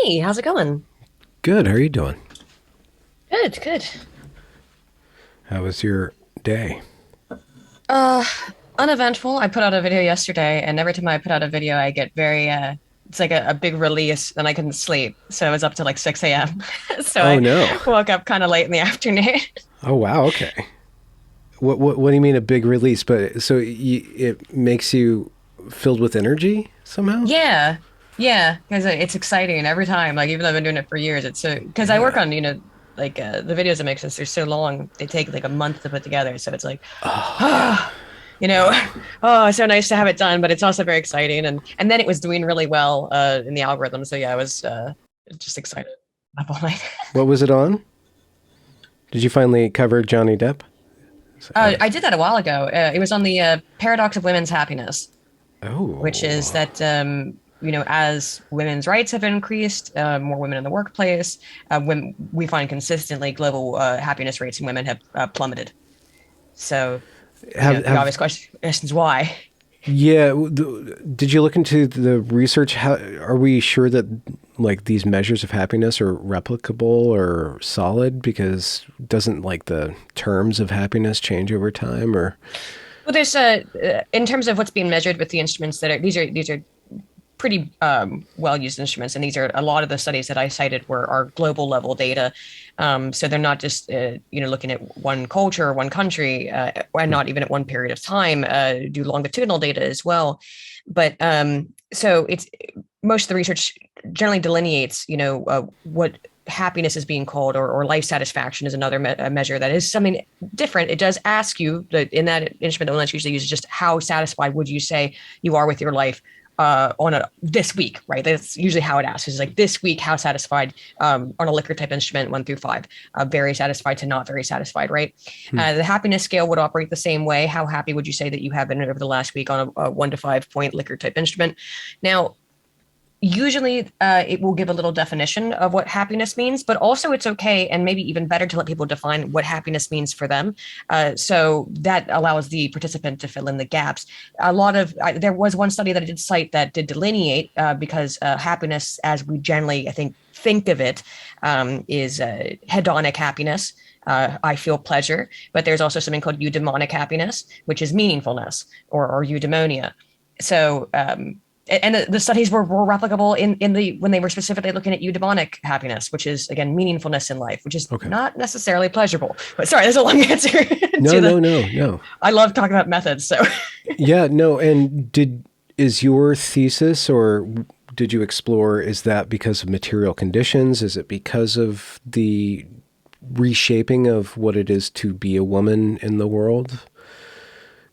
Hey, how's it going? Good. How are you doing? Good, good. How was your day? Uh, Uneventful. I put out a video yesterday, and every time I put out a video, I get very it's like a big release, and I couldn't sleep. So I was up to like 6 a.m. So Oh I no. woke up kind of late in the afternoon. Oh wow. Okay. What do you mean a big release? But it makes you filled with energy somehow? Yeah, yeah, because it's exciting every time. Like even though I've been doing it for years, it's so because I work Yeah. on like the videos that make sense. They're so long; they take like a month to put together. So it's like, Oh yeah. ah, you know, Wow. oh, it's so nice to have it done. But it's also very exciting, and then it was doing really well in the algorithm. So yeah, I was just excited up all night. What was it on? Did you finally cover Johnny Depp? I did that a while ago. It was on the paradox of women's happiness, which is Oh. that as women's rights have increased, more women in the workplace, when we find consistently global happiness rates in women have plummeted. So, the Have obvious question is why. yeah. Did you look into the research? How are we sure that like these measures of happiness are replicable or solid? Because doesn't like the terms of happiness change over time or Well, there's in terms of what's being measured with the instruments that are these are pretty well used instruments, and these are a lot of the studies that I cited were are global level data. So they're not just looking at one culture or one country, and not even at one period of time. Do longitudinal data as well, but so it's most of the research generally delineates what happiness is being called, or life satisfaction is another measure that is something different. It does ask you that in that instrument, the one that's usually used is just how satisfied would you say you are with your life on a this week, right? That's usually how it asks. Is like this week, how satisfied on a liquor type instrument, 1 through 5, very satisfied to not very satisfied, right? hmm. The happiness scale would operate the same way. How happy would you say that you have been over the last week on a 1 to 5 point liquor type instrument? Now, usually it will give a little definition of what happiness means, but also it's okay and maybe even better to let people define what happiness means for them. So that allows the participant to fill in the gaps. There was one study that I did cite that did delineate because happiness, as we generally, I think of it, is hedonic happiness. I feel pleasure, but there's also something called eudaimonic happiness, which is meaningfulness or eudaimonia. So and the studies were replicable in the when they were specifically looking at eudaimonic happiness, which is again meaningfulness in life, which is Okay. not necessarily pleasurable. But sorry, there's a long answer No, to no, the. no, no. I love talking about methods, so Yeah, no. And is your thesis or did you explore, is that because of material conditions? Is it because of the reshaping of what it is to be a woman in the world?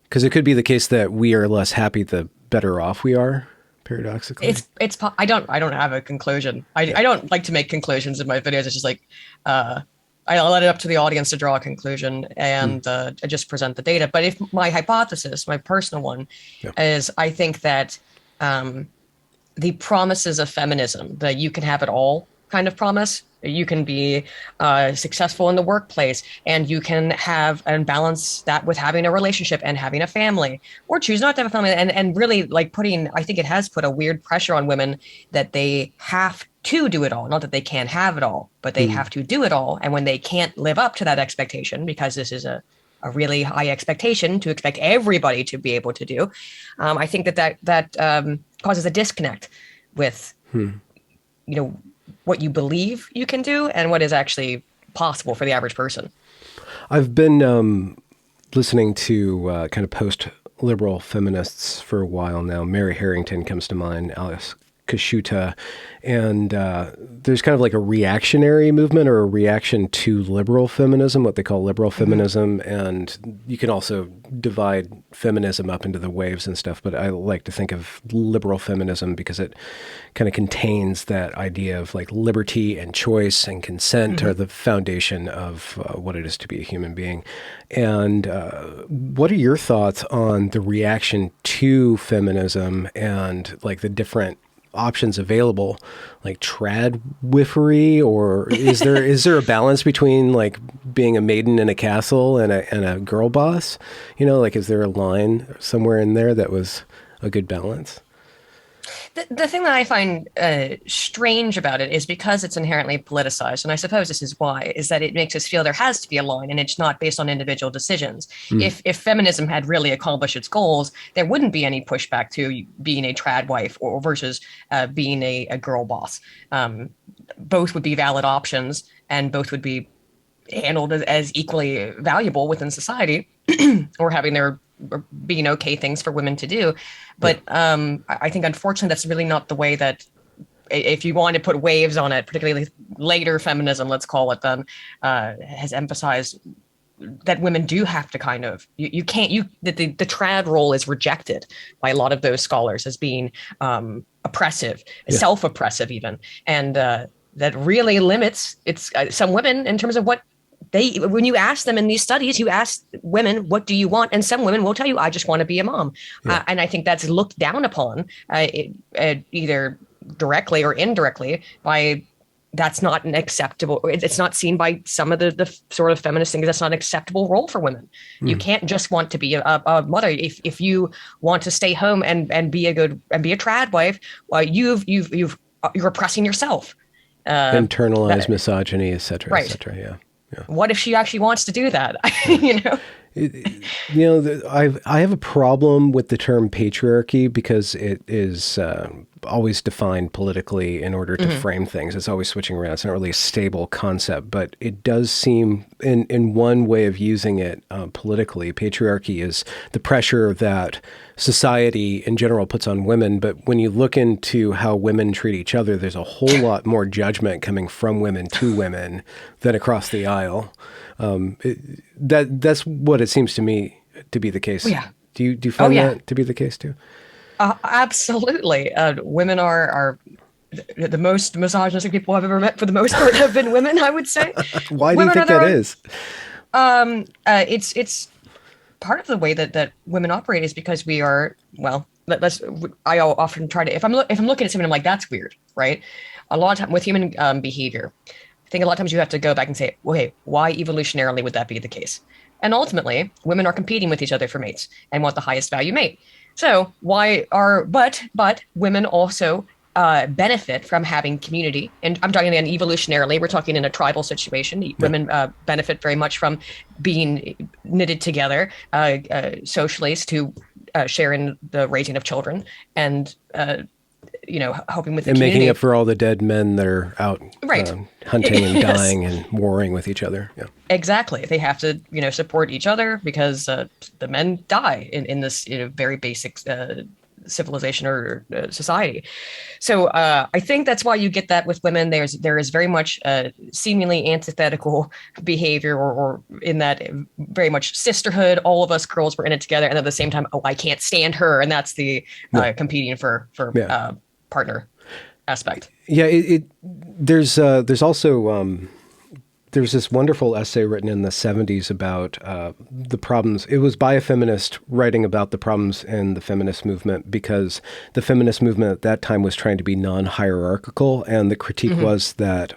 Because it could be the case that we are less happy the better off we are, paradoxically. I don't have a conclusion. I, Yeah. I don't like to make conclusions in my videos. It's just like uh, I let it up to the audience to draw a conclusion, Hmm. and I just present the data. But if my hypothesis, my personal one, Yeah. is I think that um, the promises of feminism, that you can have it all kind of promise. You can be successful in the workplace, and you can have and balance that with having a relationship and having a family, or choose not to have a family. And really, like I think it has put a weird pressure on women that they have to do it all. Not that they can't have it all, but they Hmm. have to do it all. And when they can't live up to that expectation, because this is a really high expectation to expect everybody to be able to do, I think that causes a disconnect with Hmm. you know what you believe you can do and what is actually possible for the average person. I've been listening to kind of post liberal feminists for a while now. Mary Harrington comes to mind, Alice Kashuta, and there's kind of like a reactionary movement or a reaction to liberal feminism, what they call liberal Mm-hmm. feminism. And you can also divide feminism up into the waves and stuff, but I like to think of liberal feminism because it kind of contains that idea of like liberty and choice and consent are Mm-hmm. the foundation of what it is to be a human being. And what are your thoughts on the reaction to feminism and like the different options available, like tradwifery, or is there a balance between like being a maiden in a castle and a girl boss? Like is there a line somewhere in there that was a good balance? The thing that I find strange about it is because it's inherently politicized, and I suppose this is why, is that it makes us feel there has to be a line, and it's not based on individual decisions. Mm. If feminism had really accomplished its goals, there wouldn't be any pushback to being a trad wife or versus being a girl boss. Both would be valid options, and both would be handled as equally valuable within society, or having their or being okay things for women to do. Yeah. But I think unfortunately that's really not the way that, if you want to put waves on it, particularly later feminism, let's call it, then has emphasized that women do have to kind of, you can't, the trad role is rejected by a lot of those scholars as being oppressive, Yeah. self-oppressive even, and that really limits it's some women in terms of what they, when you ask them in these studies, you ask women, what do you want? And some women will tell you, I just want to be a mom. Yeah. And I think that's looked down upon either directly or indirectly by, that's not an acceptable, it's not seen by some of the sort of feminist things, that's not an acceptable role for women. You Mm. can't just want to be a mother. If you want to stay home and be a good, and be a trad wife, well, you're oppressing yourself. Internalized misogyny, et Right. cetera. Yeah. Yeah. What if she actually wants to do that? Yeah. you know? I have a problem with the term patriarchy because it is always defined politically in order to frame things. It's always switching around. It's not really a stable concept, but it does seem, in one way of using it politically, patriarchy is the pressure that society in general puts on women. But when you look into how women treat each other, there's a whole lot more judgment coming from women to women than across the aisle. That's what it seems to me to be the case. Yeah. Do you Oh find yeah. that to be the case too? Absolutely. Women are the most misogynistic people I've ever met. For the most part, have been women. I would say. Why do you Women are think their that own. is? It's part of the way that women operate is because we are, well. Let's. I often try to, if I'm looking at something, I'm like, that's weird, right? A lot of time with human behavior, I think a lot of times you have to go back and say, well, hey, why evolutionarily would that be the case? And ultimately, women are competing with each other for mates and want the highest value mate. So why are, but women also benefit from having community. And I'm talking again evolutionarily, we're talking in a tribal situation. Yeah. Women benefit very much from being knitted together socially to share in the raising of children and, helping with the And making community. up for all the dead men that are out Right. hunting and Yes. dying and warring with each other. Yeah. Exactly. They have to, support each other because the men die in this very basic civilization or society. So I think that's why you get that with women. There is very much seemingly antithetical behavior, or in that very much sisterhood. All of us girls were in it together, and at the same time, oh, I can't stand her, and that's the Yeah. competing for Yeah. partner aspect. Yeah. There's also there's this wonderful essay written in the 70s about the problems. It was by a feminist writing about the problems in the feminist movement, because the feminist movement at that time was trying to be non-hierarchical. And the critique was that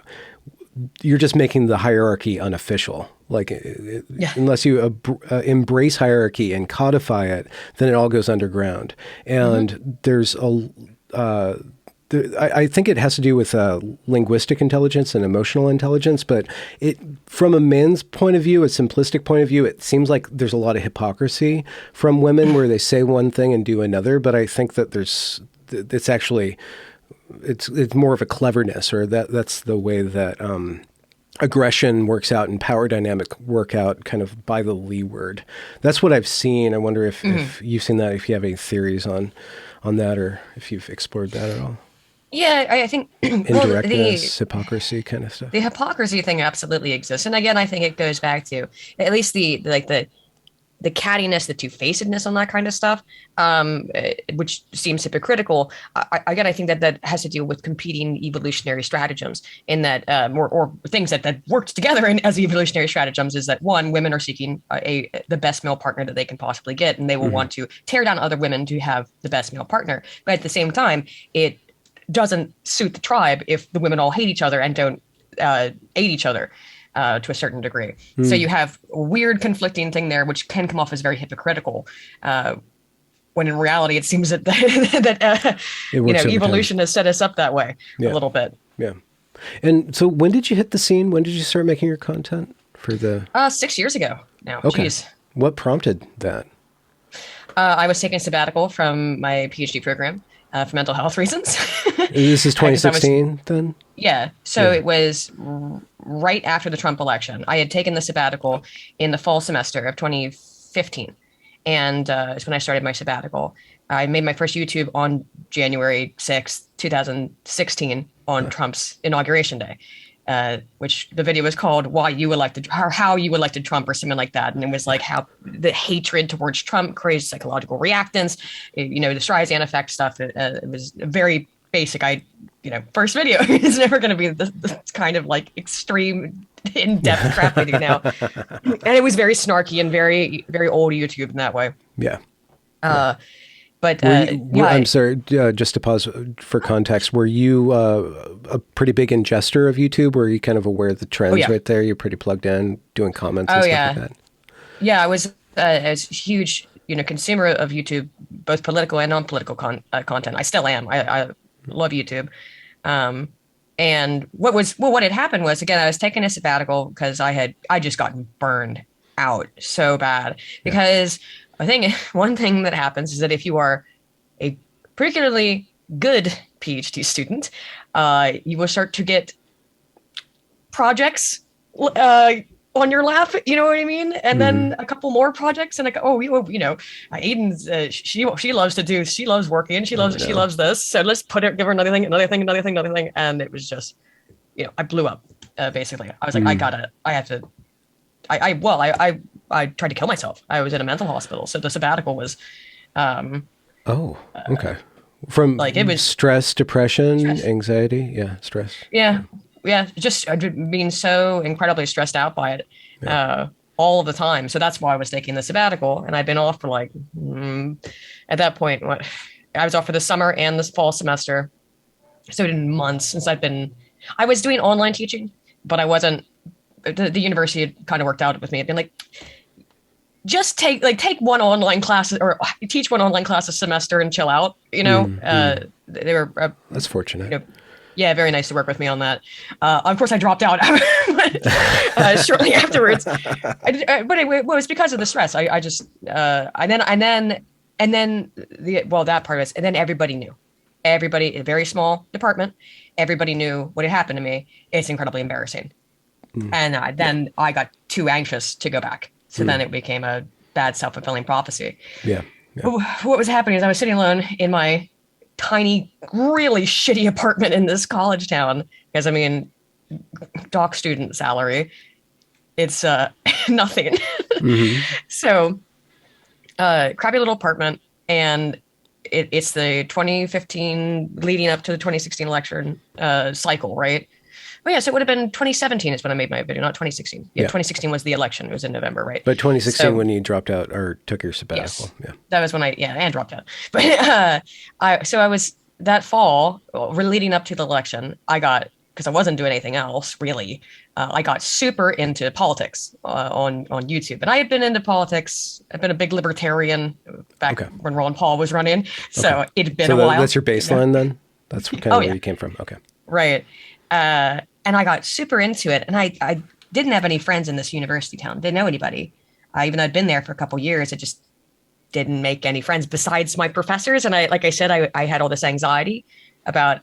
you're just making the hierarchy unofficial. Like, Yeah. unless you embrace hierarchy and codify it, then it all goes underground. And there's I think it has to do with linguistic intelligence and emotional intelligence, but from a man's point of view, a simplistic point of view, it seems like there's a lot of hypocrisy from women where they say one thing and do another. But I think that it's actually, it's more of a cleverness, or that's the way that aggression works out and power dynamic work out kind of by the leeward. That's what I've seen. I wonder if you've seen that, if you have any theories on that, or if you've explored that at all. Yeah, I think well, Indirectness, hypocrisy kind of stuff. the hypocrisy thing absolutely exists, and again, I think it goes back to at least the cattiness, the two-facedness on that kind of stuff, which seems hypocritical. Again, I think that has to do with competing evolutionary stratagems, in that, or things that work together as evolutionary stratagems, is that, one, women are seeking the best male partner that they can possibly get, and they will want to tear down other women to have the best male partner. But at the same time, it doesn't suit the tribe if the women all hate each other and don't aid each other. To a certain degree. So you have a weird conflicting thing there, which can come off as very hypocritical. when in reality, it seems that that It works over time. evolution has set us up that way a Yeah. little bit. Yeah. And so when did you hit the scene? When did you start making your content for the? 6 years ago now. Okay. Jeez. What prompted that? I was taking a sabbatical from my PhD program for mental health reasons. This is 2016 then? Yeah. So Yeah. it was right after the Trump election. I had taken the sabbatical in the fall semester of 2015. And it's when I started my sabbatical. I made my first YouTube on January 6th, 2016, on Trump's inauguration day, which the video was called "Why You Elected" or "How You Elected Trump" or something like that. And it was like how the hatred towards Trump creates psychological reactance, the Streisand effect stuff. It was very basic. First video. It's never going to be this kind of like extreme in-depth crap we do now. And it was very snarky and very, very old YouTube in that way. Yeah. But I'm sorry, just to pause for context. Were you a pretty big ingester of YouTube? Were you kind of aware of the trends right there? You're pretty plugged in, doing comments and stuff like that? Yeah, I was a huge consumer of YouTube, both political and non-political content. I still am. I love YouTube. And what had happened was, again, I was taking a sabbatical because I just gotten burned out so bad. Because I think one thing that happens is that if you are a particularly good PhD student, you will start to get projects on your lap, you know what I mean? And then a couple more projects, and Aydin's she loves working, she loves this, so let's give her another thing, and it was just, I blew up. Basically, I was like, I tried to kill myself. I was in a mental hospital, so the sabbatical was. Okay. From like it was stress, depression, anxiety, stress. Yeah, just being so incredibly stressed out by it all of the time. So that's why I was taking the sabbatical, and I've been off for at that point, I was off for the summer and this fall semester. So it been months since I was doing online teaching, but I wasn't. The university had kind of worked out with me. It'd been like, just take one online class or teach one online class a semester and chill out. They were that's fortunate. Yeah, very nice to work with me on that. Of course, I dropped out shortly afterwards. But it was because of the stress. I just that part of it, and then everybody knew. Everybody, a very small department, everybody knew what had happened to me. It's incredibly embarrassing. And then I got too anxious to go back. So then it became a bad self-fulfilling prophecy. Yeah. What was happening is I was sitting alone in my tiny, really shitty apartment in this college town, because doc student salary, it's nothing. So crappy little apartment, and it's the 2015 leading up to the 2016 election cycle, right? Oh yeah, so it would have been 2017 is when I made my video, not 2016. Yeah, 2016 was the election. It was in November, right? But 2016 when you dropped out or took your sabbatical. Yes, that was when and dropped out. But I was that fall, leading up to the election, because I wasn't doing anything else really. I got super into politics on YouTube, and I had been into politics. I've been a big libertarian back when Ron Paul was running. So it'd been a while. That's your baseline then. That's kind of where you came from. Okay. Right. And I got super into it, and I didn't have any friends in this university town. Didn't know anybody. Even though I'd been there for a couple years, I just didn't make any friends besides my professors. And I had all this anxiety about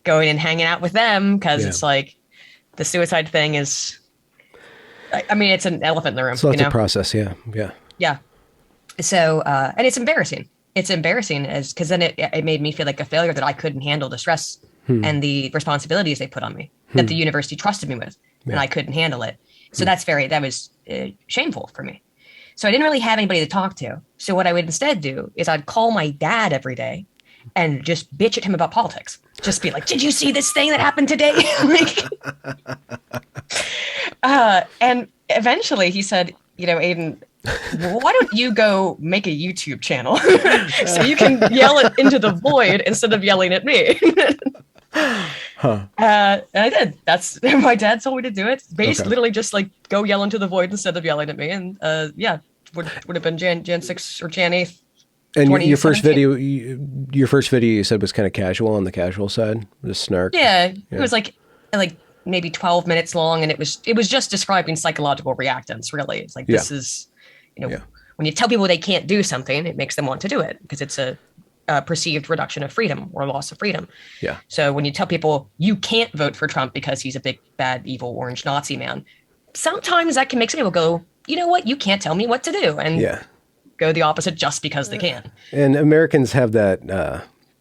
going and hanging out with them, because it's like the suicide thing is, it's an elephant in the room. So it's a process. Yeah. So, and it's embarrassing. It's embarrassing because then it made me feel like a failure, that I couldn't handle the stress and the responsibilities they put on me, that the university trusted me with, and I couldn't handle it. So that was shameful for me. So I didn't really have anybody to talk to. So what I would instead do is I'd call my dad every day and just bitch at him about politics. Just be like, did you see this thing that happened today? And eventually he said, Aydin, why don't you go make a YouTube channel so you can yell it into the void instead of yelling at me? And I did. That's my dad told me to do it. Literally just like go yell into the void instead of yelling at me. And would have been Jan 6th or Jan 8th, And your first 2017. video, your first video you said was kind of casual on the casual side, the snark. Yeah, it Yeah. was like maybe 12 minutes long, and it was just describing psychological reactance. Really, it's like Yeah. this is, Yeah. when you tell people they can't do something, it makes them want to do it because it's a perceived reduction of freedom or loss of freedom. Yeah. So when you tell people you can't vote for Trump because he's a big, bad, evil, orange Nazi man, sometimes that can make some people go, you know what, you can't tell me what to do, and Yeah. go the opposite just because they can. And Americans have that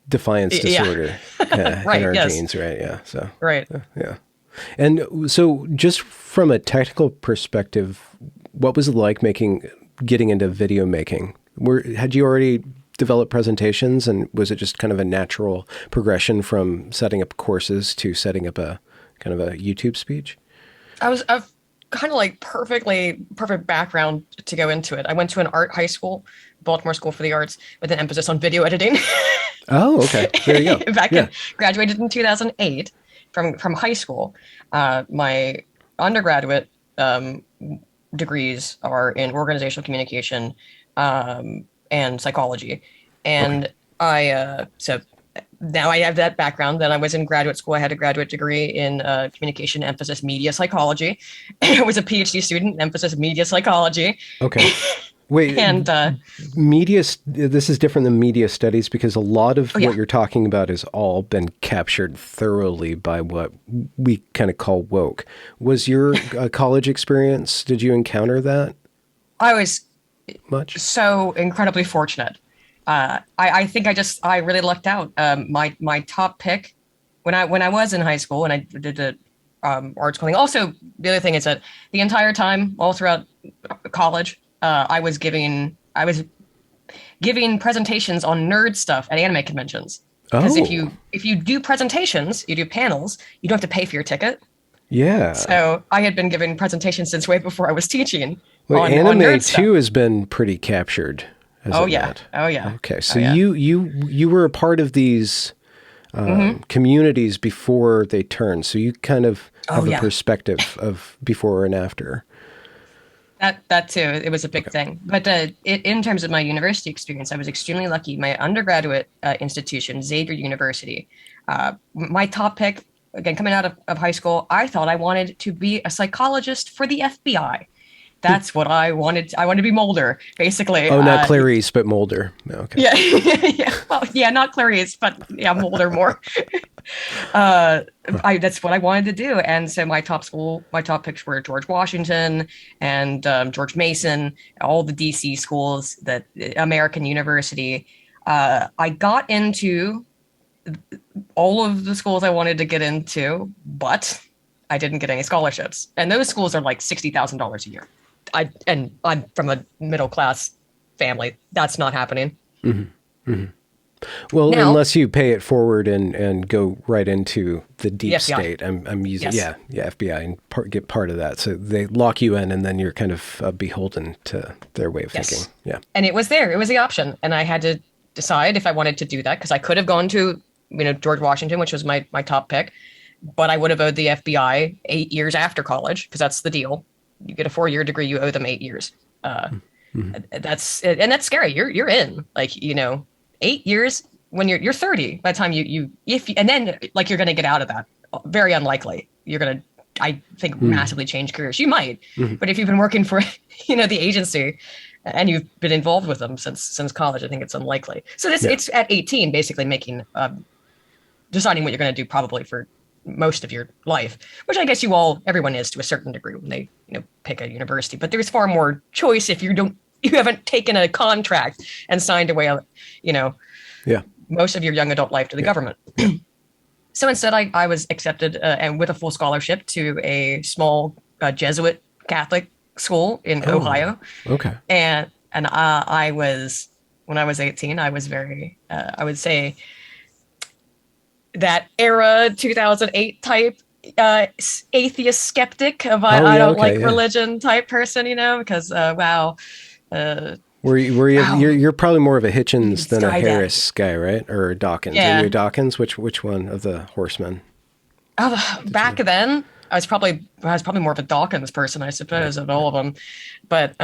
defiance Yeah. disorder in Right. our Yes. genes, right? Yeah. So, Right. yeah. And so just from a technical perspective, what was it like getting into video making? Had you already developed presentations, and was it just kind of a natural progression from setting up courses to setting up a kind of a YouTube speech? I've kind of like perfect background to go into it. I went to an art high school, Baltimore School for the Arts, with an emphasis on video editing. Oh, okay. There you go. Back Yeah. in Graduated in 2008 from high school. My undergraduate degrees are in organizational communication and psychology, Okay. and so now I have that background. Then I was in graduate school. I had a graduate degree in communication, emphasis media psychology. I was a PhD student, emphasis media psychology, Okay. Wait, and this is different than media studies because a lot of oh what yeah, you're talking about has all been captured thoroughly by what we kind of call woke. Was your college experience, did you encounter that I was much? so incredibly fortunate. I think I really lucked out. My top pick when I was in high school and I did the art schooling. Also, the other thing is that the entire time, all throughout college, I was giving presentations on nerd stuff at anime conventions. Because if Oh, you do presentations, you do panels, you don't have to pay for your ticket. yeah. So I had been giving presentations since way before I was teaching Well, on anime nerd stuff. too has been pretty captured, has Oh it yeah, not? oh yeah, Okay, oh so yeah. you were a part of these Hmm. communities before they turned, so you kind of Oh have a yeah. perspective of before and after. That too, it was a big Okay. thing. But in terms of my university experience, I was extremely lucky. My undergraduate institution, Xavier University, my top pick, again, coming out of high school, I thought I wanted to be a psychologist for the FBI. That's what I wanted. I wanted to be Mulder, basically. Oh, not Clarice, but Mulder. Okay. Yeah, yeah. Well, yeah, not Clarice, but yeah, Mulder more. uh that's what I wanted to do. And so my top picks were George Washington and George Mason, all the DC schools, that American University. I got into all of the schools I wanted to get into, but I didn't get any scholarships, and those schools are like $60,000 a year. I'm from a middle class family. That's not happening Well, now. unless you pay it forward and go right into the The deep FBI. state. I'm using, Yes. yeah, FBI and get part of that. So they lock you in and then you're kind of beholden to their way of thinking. Yes. Yeah. And it was there. It was the option. And I had to decide if I wanted to do that, because I could have gone to, George Washington, which was my top pick, but I would have owed the FBI 8 years after college, because that's the deal. You get a 4-year degree, you owe them 8 years. That's scary. You're in, like, 8 years when you're 30 by the time and then like you're going to get out of that. Very unlikely. You're going to, I think, massively change careers. You might, but if you've been working for, the agency and you've been involved with them since college, I think it's unlikely. So Yeah. it's at 18, basically making, deciding what you're going to do probably for most of your life, which I guess everyone is to a certain degree when they, pick a university. But there's far more choice if you haven't taken a contract and signed away, Yeah. most of your young adult life to the Yeah. government. So instead, I was accepted and with a full scholarship to a small Jesuit Catholic school in Oh, Ohio, okay. and I was, when I was 18, I was very, I would say, that era 2008 type atheist skeptic of Oh, I yeah. don't Okay. like Yeah. religion type person, because wow, Were you, wow, you're probably more of a Hitchens than a Skydive. Harris guy, right? Or a Dawkins. Are you a Yeah. Dawkins? Which one of the horsemen did Back you? then, I was probably more of a Dawkins person, I suppose, of all of them. But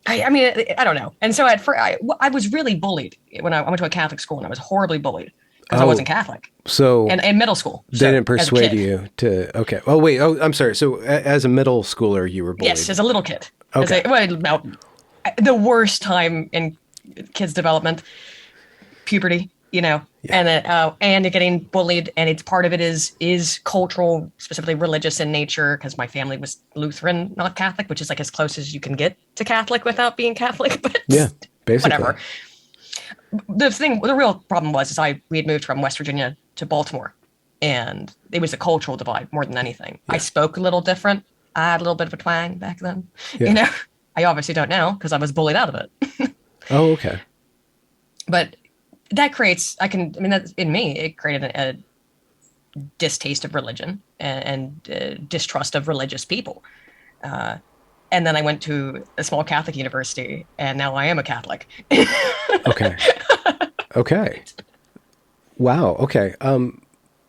I mean, I don't know. And so at first, I was really bullied when I went to a Catholic school, and I was horribly bullied because I wasn't Oh, Catholic. so And in middle school, they so didn't as a persuade kid, you to, okay. Oh, wait. Oh, I'm sorry. So as a middle schooler, you were yes, bullied. as a little kid, as Okay. a well, about the worst time in kids' development, puberty, Yeah. and you're getting bullied, and it's part of it is cultural, specifically religious in nature, because my family was Lutheran, not Catholic, which is like as close as you can get to Catholic without being Catholic, Yeah. but Basically. whatever. The real problem was we had moved from West Virginia to Baltimore, and it was a cultural divide more than anything. I Yeah. spoke a little different. I had a little bit of a twang back then, you Yeah. know. I obviously don't now because I was bullied out of it. Oh, okay. But that creates, I mean, that in me, it created a distaste of religion and distrust of religious people. Uh, and then I went to a small Catholic university, and now I am a Catholic. Okay. Okay. Wow. Okay.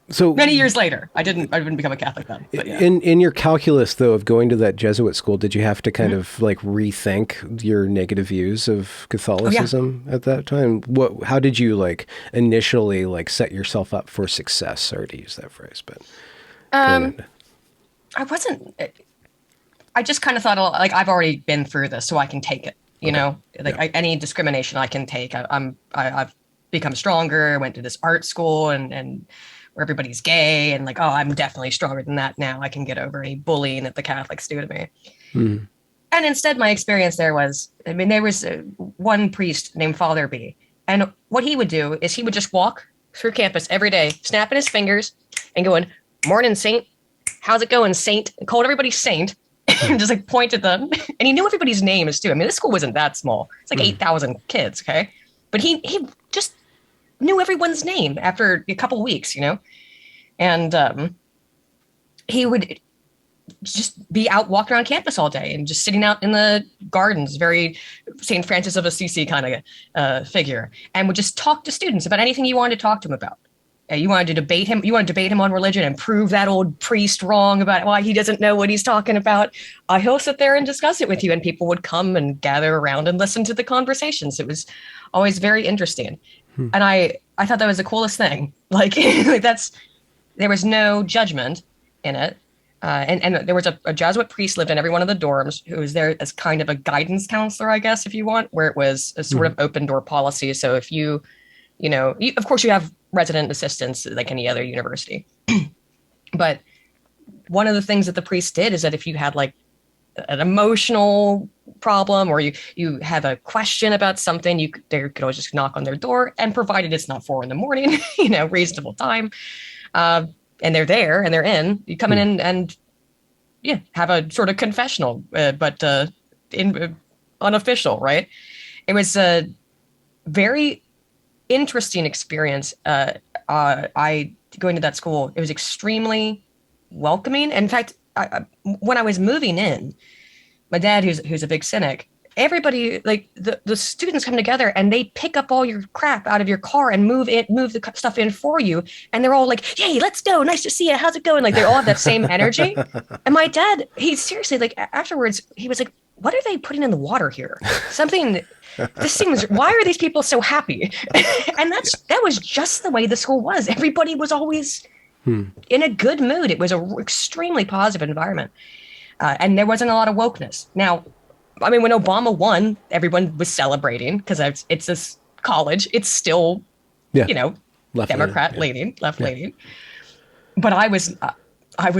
So Many years later, I didn't become a Catholic then, but yeah. in your calculus though of going to that Jesuit school, did you have to kind Mhm. of like rethink your negative views of Oh yeah. Catholicism at that time? How did you like initially like set yourself up for success? Sorry to use that phrase, but going Um, into, I wasn't. I just kind of thought, like, I've already been through this, so I can take it. okay. Like Yeah. any discrimination I can take. I've become stronger. I went to this art school and where everybody's gay, and like, oh, I'm definitely stronger than that now. I can get over any bullying that the Catholics do to me. Mm. And instead, my experience there was, I mean, there was one priest named Father B, and what he would do is he would just walk through campus every day, snapping his fingers and going, "Morning, Saint. How's it going, Saint?" And called everybody Saint. Mm. And just like pointed them, and he knew everybody's names too. I mean, this school wasn't that small; it's like Mm. 8,000 kids, okay? But he just knew everyone's name after a couple weeks, and he would just be out walking around campus all day and just sitting out in the gardens, very St. Francis of Assisi kind of figure, and would just talk to students about anything you wanted to talk to him about. You wanted to debate him. You wanted to debate him on religion and prove that old priest wrong about why he doesn't know what he's talking about. He'll sit there and discuss it with you, and people would come and gather around and listen to the conversations. It was always very interesting, Mm. and I thought that was the coolest thing. Like, like there was no judgment in it. And there was a Jesuit priest lived in every one of the dorms who was there as kind of a guidance counselor, I guess, if you want, where it was a sort Mm. of open door policy. So if of course you have resident assistants like any other university, but one of the things that the priest did is that if you had like an emotional problem or you have a question about something, they could always just knock on their door, and provided it's not 4 a.m, reasonable time, uh, and they're there and they're in, you come Mm. in and yeah, have a sort of confessional, but unofficial, right? It was a very interesting experience. I going to that school, it was extremely welcoming. In fact, when I was moving in, my dad, who's a big cynic, everybody, like the students come together and they pick up all your crap out of your car and move the stuff in for you, and they're all like, "Yay, let's go! Nice to see you. How's it going?" Like they all have that same energy. And my dad, he seriously, like afterwards, he was like, "What are they putting in the water here? Something. This seems. Why are these people so happy?" And that was just the way the school was. Everybody was always Mm. in a good mood. It was an extremely positive environment. And there wasn't a lot of wokeness. Now, I mean, when Obama won, everyone was celebrating because it's this college. It's still, Yeah. Left Democrat leaning. leaning, left Yeah. leaning. But I was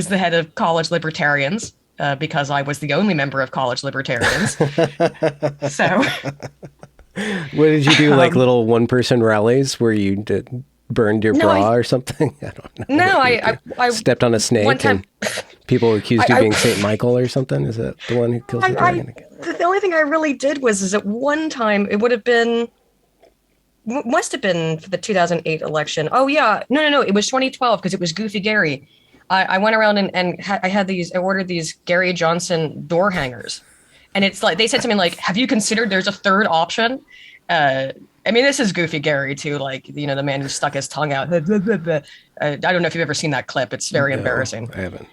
the head of college libertarians because I was the only member of college libertarians. So, What did you do? Like um, little one-person rallies where you burned your no, bra or something? I don't know. no, What you I stepped on a one snake time. and people accused you of I, being Saint Michael or something. Is that the one who kills the dragon? the only thing I really did was is at one time it would have been must have been for the 2008 election. Oh yeah, no, it was 2012 because it was Goofy Gary. I went around I ordered these Gary Johnson door hangers, and it's like they said something like, "Have you considered there's a third option?" I mean, this is Goofy Gary too, like the man who stuck his tongue out. I don't know if you've ever seen that clip. It's very No, embarrassing. I haven't.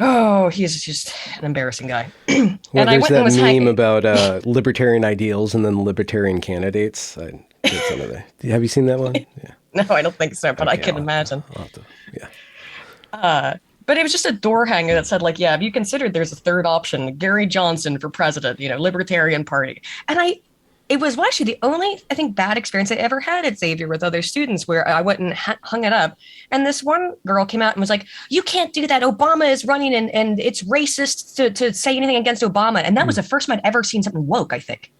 Oh, he's just an embarrassing guy. And Well, I there's went and that was meme hanging. about libertarian ideals and then libertarian candidates. I did some of the. Have you seen that one? Yeah. No, I don't think so, but I Okay, can imagine. I'll have to. Yeah. But it was just a door hanger that said, like, yeah, have you considered there's a third option, Gary Johnson for president, Libertarian Party. And it was actually the only, I think, bad experience I ever had at Xavier with other students where I went and hung it up. And this one girl came out and was like, you can't do that. Obama is running and it's racist to say anything against Obama. And that was Mm. the first time I'd ever seen something woke, I think,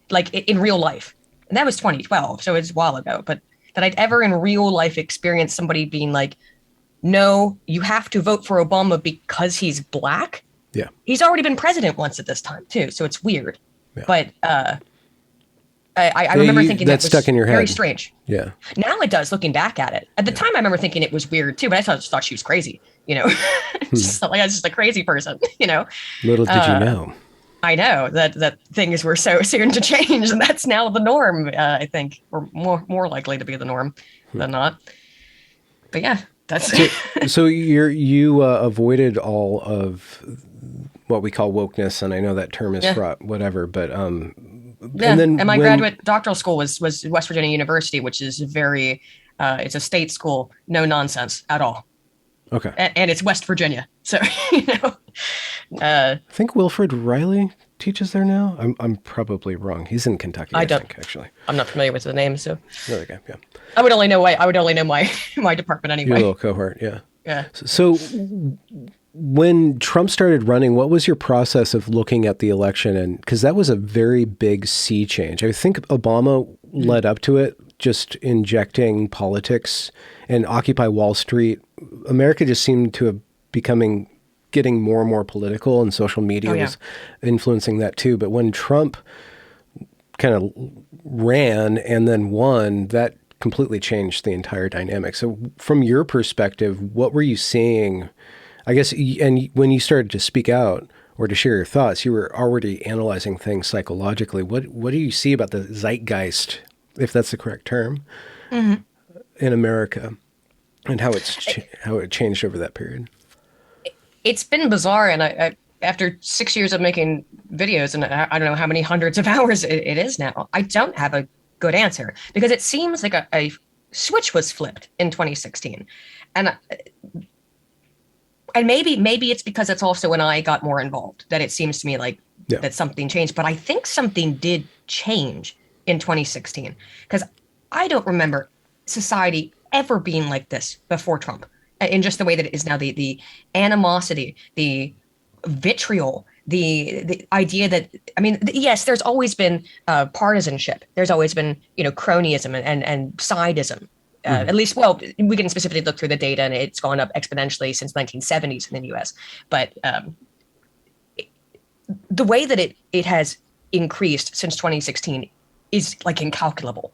like in real life. And that was 2012. So it's a while ago. But that I'd ever in real life experienced somebody being like, no, you have to vote for Obama because he's black. Yeah. He's already been president once at this time, too. So it's weird. Yeah. But I remember thinking that was stuck in your head. very strange. Yeah. Now it does, looking back at it. At the time, I remember thinking it was weird, too. But just thought she was crazy, just like I was just a crazy person. Little did you know. I know that things were so soon to change, and that's now the norm. I think, or more likely to be the norm than not. But yeah. That's So you avoided all of what we call wokeness, and I know that term is fraught, whatever. But yeah. And then my graduate doctoral school was West Virginia University, which is very, it's a state school, no nonsense at all. Okay. And it's West Virginia, so I think Wilfred Riley teaches there now. I'm probably wrong. He's in Kentucky. I think, actually. I'm not familiar with the name, so Another guy. Yeah. I would only know my department anyway. Your little cohort. Yeah. Yeah. So when Trump started running, what was your process of looking at the election? And because that was a very big sea change. I think Obama led up to it, just injecting politics and Occupy Wall Street. America just seemed to have getting more and more political, and social media was influencing that too. But when Trump kind of ran and then won, that completely changed the entire dynamic. So from your perspective, what were you seeing? I guess, and when you started to speak out or to share your thoughts, you were already analyzing things psychologically. What do you see about the zeitgeist, if that's the correct term, in America, and how it changed over that period? It's been bizarre, and I after 6 years of making videos, and I don't know how many hundreds of hours it is now, I don't have a good answer, because it seems like a switch was flipped in 2016, and maybe it's because it's also when I got more involved that it seems to me like that something changed. But I think something did change in 2016, because I don't remember society ever being like this before Trump, in just the way that it is now. The animosity, the vitriol, the idea that, I mean, yes, there's always been partisanship. There's always been, cronyism and sidism. At least, well, we can specifically look through the data, and it's gone up exponentially since 1970s in the U.S. But the way that it has increased since 2016 is like incalculable.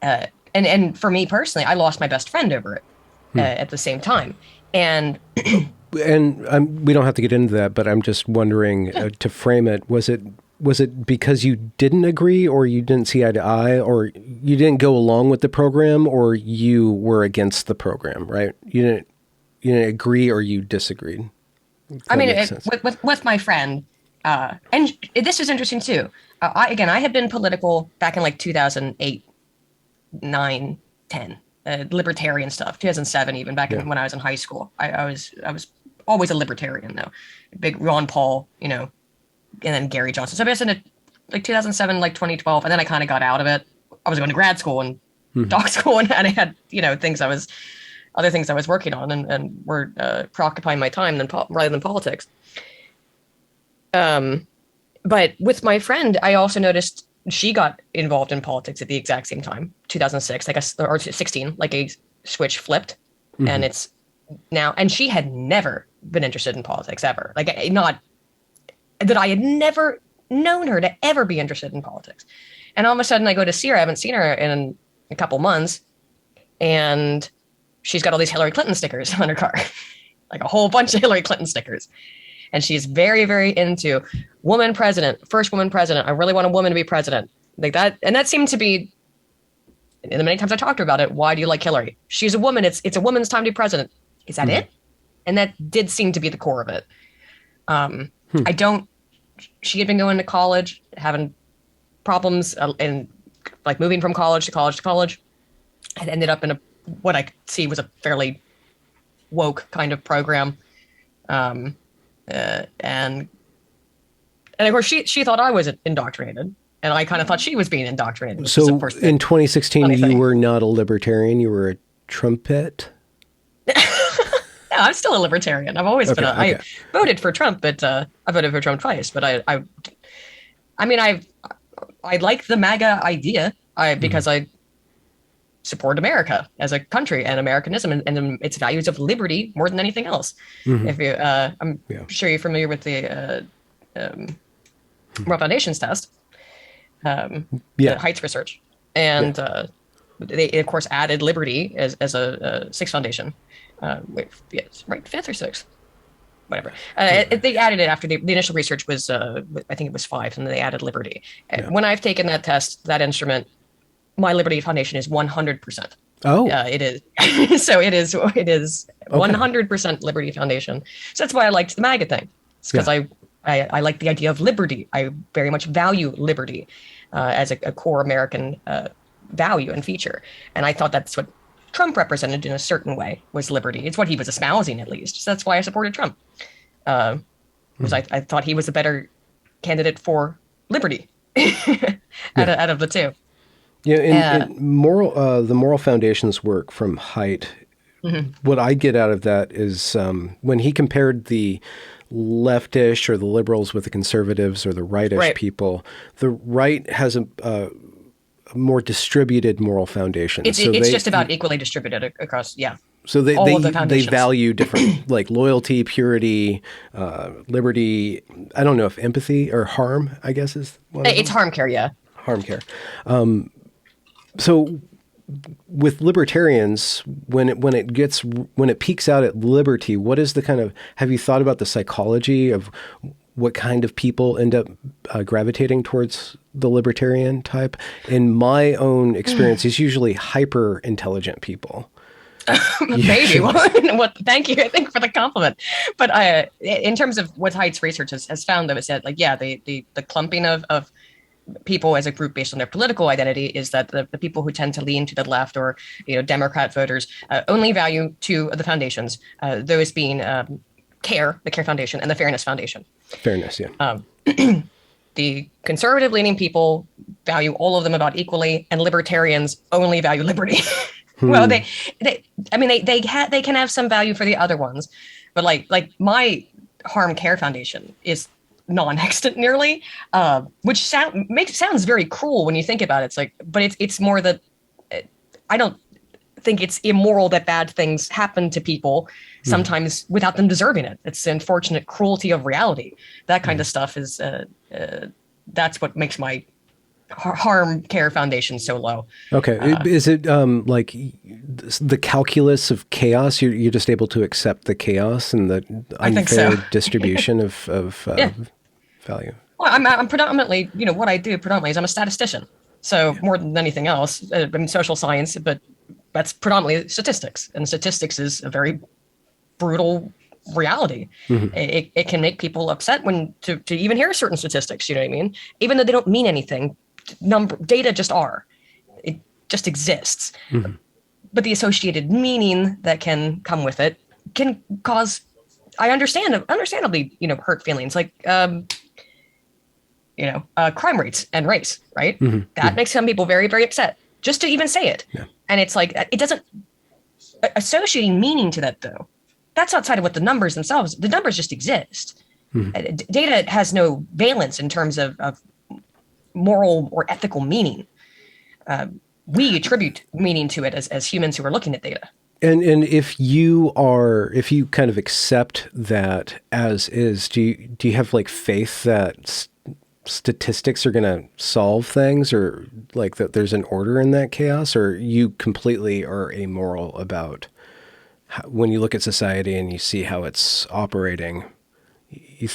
And for me personally, I lost my best friend over it at the same time. And we don't have to get into that, but I'm just wondering, to frame it, was it because you didn't agree, or you didn't see eye to eye, or you didn't go along with the program, or you were against the program, right? You didn't agree, or you disagreed? I mean, with my friend, and this is interesting too. I had been political back in like 2008, 9, 10, libertarian stuff, 2007, even back when I was in high school. I was always a libertarian, though. Big Ron Paul, and then Gary Johnson. So I guess in like 2007, like 2012, and then I kind of got out of it. I was going to grad school and doc school, and I had, other things I was working on and were preoccupying my time rather than politics. But with my friend, I also noticed she got involved in politics at the exact same time, 2006, I guess, or 16, like a switch flipped. And it's now, and she had never been interested in politics ever. Like, not that I had never known her to ever be interested in politics. And all of a sudden I go to see her. I haven't seen her in a couple months, and she's got all these Hillary Clinton stickers on her car, like a whole bunch of Hillary Clinton stickers. And she's very, very into woman president, first woman president. I really want a woman to be president, like that. And that seemed to be, and the many times I talked to her about it, why do you like Hillary? She's a woman. It's a woman's time to be president. Is that it? And that did seem to be the core of it. I don't. She had been going to college, having problems, and like moving from college to college to college. And ended up in a what I could see was a fairly woke kind of program. Um, and of course she thought I was indoctrinated, and I kind of thought she was being indoctrinated, which is of So course the in 2016, funny you thing. were not a libertarian. You were a trumpet. Yeah, I'm still a libertarian. I've always been Okay. a. I Okay. voted for Trump, but I voted for Trump twice. But I mean, I like the MAGA idea. Hmm. Because I support America as a country and Americanism and its values of liberty more than anything else. Hmm. If you, I'm Yeah. sure you're familiar with the um, World Foundations test, the Yeah. Heights research, Yeah. and they of course added liberty as a sixth foundation. Wait, yes, right, fifth or sixth, whatever. They added it after the initial research was, I think it was five, and then they added liberty. Yeah. When I've taken that test, that instrument, my Liberty Foundation is 100%. Oh. It is. So it is Okay. 100% Liberty Foundation. So that's why I liked the MAGA thing. It's because Yeah. I like the idea of liberty. I very much value liberty as a core American value and feature. And I thought that's what Trump represented in a certain way was liberty. It's what he was espousing, at least. So that's why I supported Trump. Uh, because I thought he was a better candidate for liberty Yeah. out of the two. Yeah. Uh, The moral foundations work from Haidt. mhm. What I get out of that is when he compared the leftish or the liberals with the conservatives or the rightish Right. people, the right has a more distributed moral foundation. It's just about equally distributed across, yeah, So all of the they foundations. value different like loyalty, purity, liberty. I don't know if empathy or harm, I guess, is one of It's them. harm care, yeah. Harm care. So with libertarians, when it peaks out at liberty, what is the kind of, have you thought about the psychology of what kind of people end up gravitating towards the libertarian type? In my own experience, it's usually hyper intelligent people. Maybe. Usually. Well, thank you. I think for the compliment. But in terms of what Heidt's research has found, though, is that like yeah, the clumping of people as a group based on their political identity is that the people who tend to lean to the left or Democrat voters only value two of the foundations, those being CARE, the CARE Foundation, and the Fairness Foundation. Fairness, yeah. The conservative leaning people value all of them about equally, and libertarians only value liberty. Well, Hmm. they I mean they can have some value for the other ones, but like my harm care foundation is non-extant nearly, which sounds very cruel when you think about it. It's like, but it's more that I don't think it's immoral that bad things happen to people Hmm. sometimes without them deserving it. It's the unfortunate cruelty of reality. That kind Hmm. of stuff is that's what makes my harm care foundation so low. Okay. Uh, Is it like the calculus of chaos? You're just able to accept the chaos and the I think so. unfair distribution of Yeah. value. Well, I'm predominantly, what I do predominantly is I'm a statistician. So Yeah. more than anything else, I'm social science, but that's predominantly statistics, and statistics is a very brutal reality. Hmm. It can make people upset when to even hear certain statistics. You know what I mean? Even though they don't mean anything, data just are. It just exists. Hmm. But the associated meaning that can come with it can cause, I understandably, hurt feelings like crime rates and race, right? Hmm. That Hmm. makes some people very, very upset just to even say it. Yeah. And it's like, it doesn't, associating meaning to that though, that's outside of what the numbers themselves, the numbers just exist. Hmm. Data has no valence in terms of moral or ethical meaning. We attribute meaning to it as humans who are looking at data. And if you kind of accept that as is, do you have like faith that statistics are going to solve things, or like that there's an order in that chaos, or you completely are amoral about when you look at society and you see how it's operating?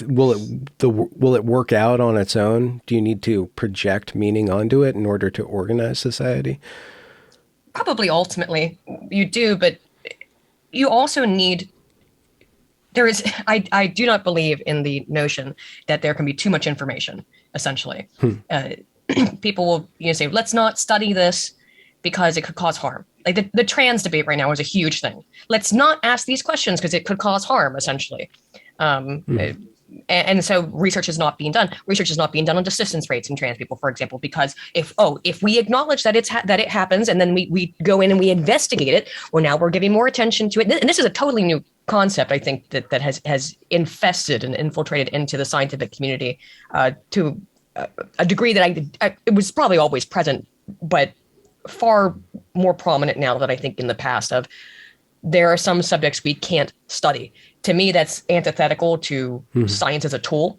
Will it work out on its own? Do you need to project meaning onto it in order to organize society? Probably ultimately you do, but you also need there is, I do not believe in the notion that there can be too much information, essentially. Uh, People will say, let's not study this because it could cause harm. Like the trans debate right now is a huge thing. Let's not ask these questions because it could cause harm, essentially. And so research is not being done. Research is not being done on desistance rates in trans people, for example, because if we acknowledge that that it happens and then we go in and we investigate it, well, now we're giving more attention to it. And this is a totally new concept, I think, that has infested and infiltrated into the scientific community to a degree that it was probably always present, but far more prominent now than I think in the past. Of there are some subjects we can't study. To me, that's antithetical to science as a tool,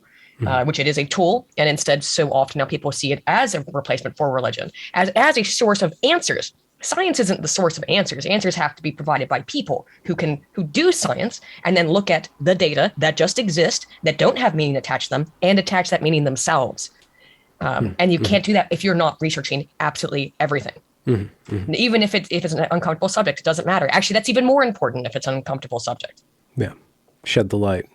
which it is a tool. And instead, so often now people see it as a replacement for religion, as a source of answers. Science isn't the source of answers. Answers have to be provided by people who do science and then look at the data that just exist, that don't have meaning attached to them, and attach that meaning themselves. And you can't do that if you're not researching absolutely everything. Even if it's an uncomfortable subject, it doesn't matter. Actually, that's even more important if it's an uncomfortable subject. Yeah. Shed the light.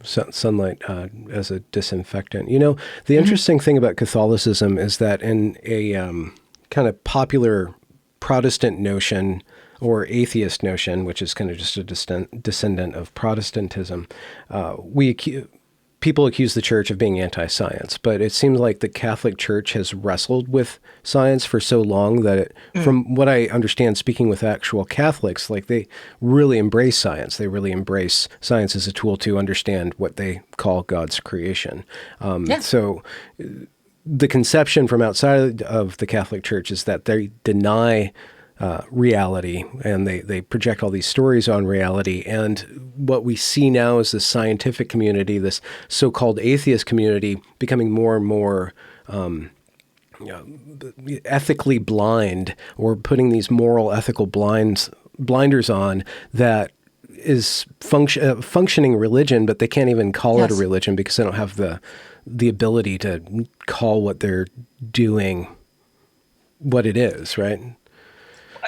Sunlight as a disinfectant. The interesting thing about Catholicism is that in a kind of popular Protestant notion or atheist notion, which is kind of just a descendant of Protestantism, people accuse the church of being anti-science, but it seems like the Catholic Church has wrestled with science for so long that from what I understand, speaking with actual Catholics, like they really embrace science. They really embrace science as a tool to understand what they call God's creation. So the conception from outside of the Catholic Church is that they deny reality, and they project all these stories on reality. And what we see now is this scientific community, this so-called atheist community, becoming more and more ethically blind, or putting these moral, ethical blinders on that is functioning religion, but they can't even call it a religion because they don't have the ability to call what they're doing what it is, right?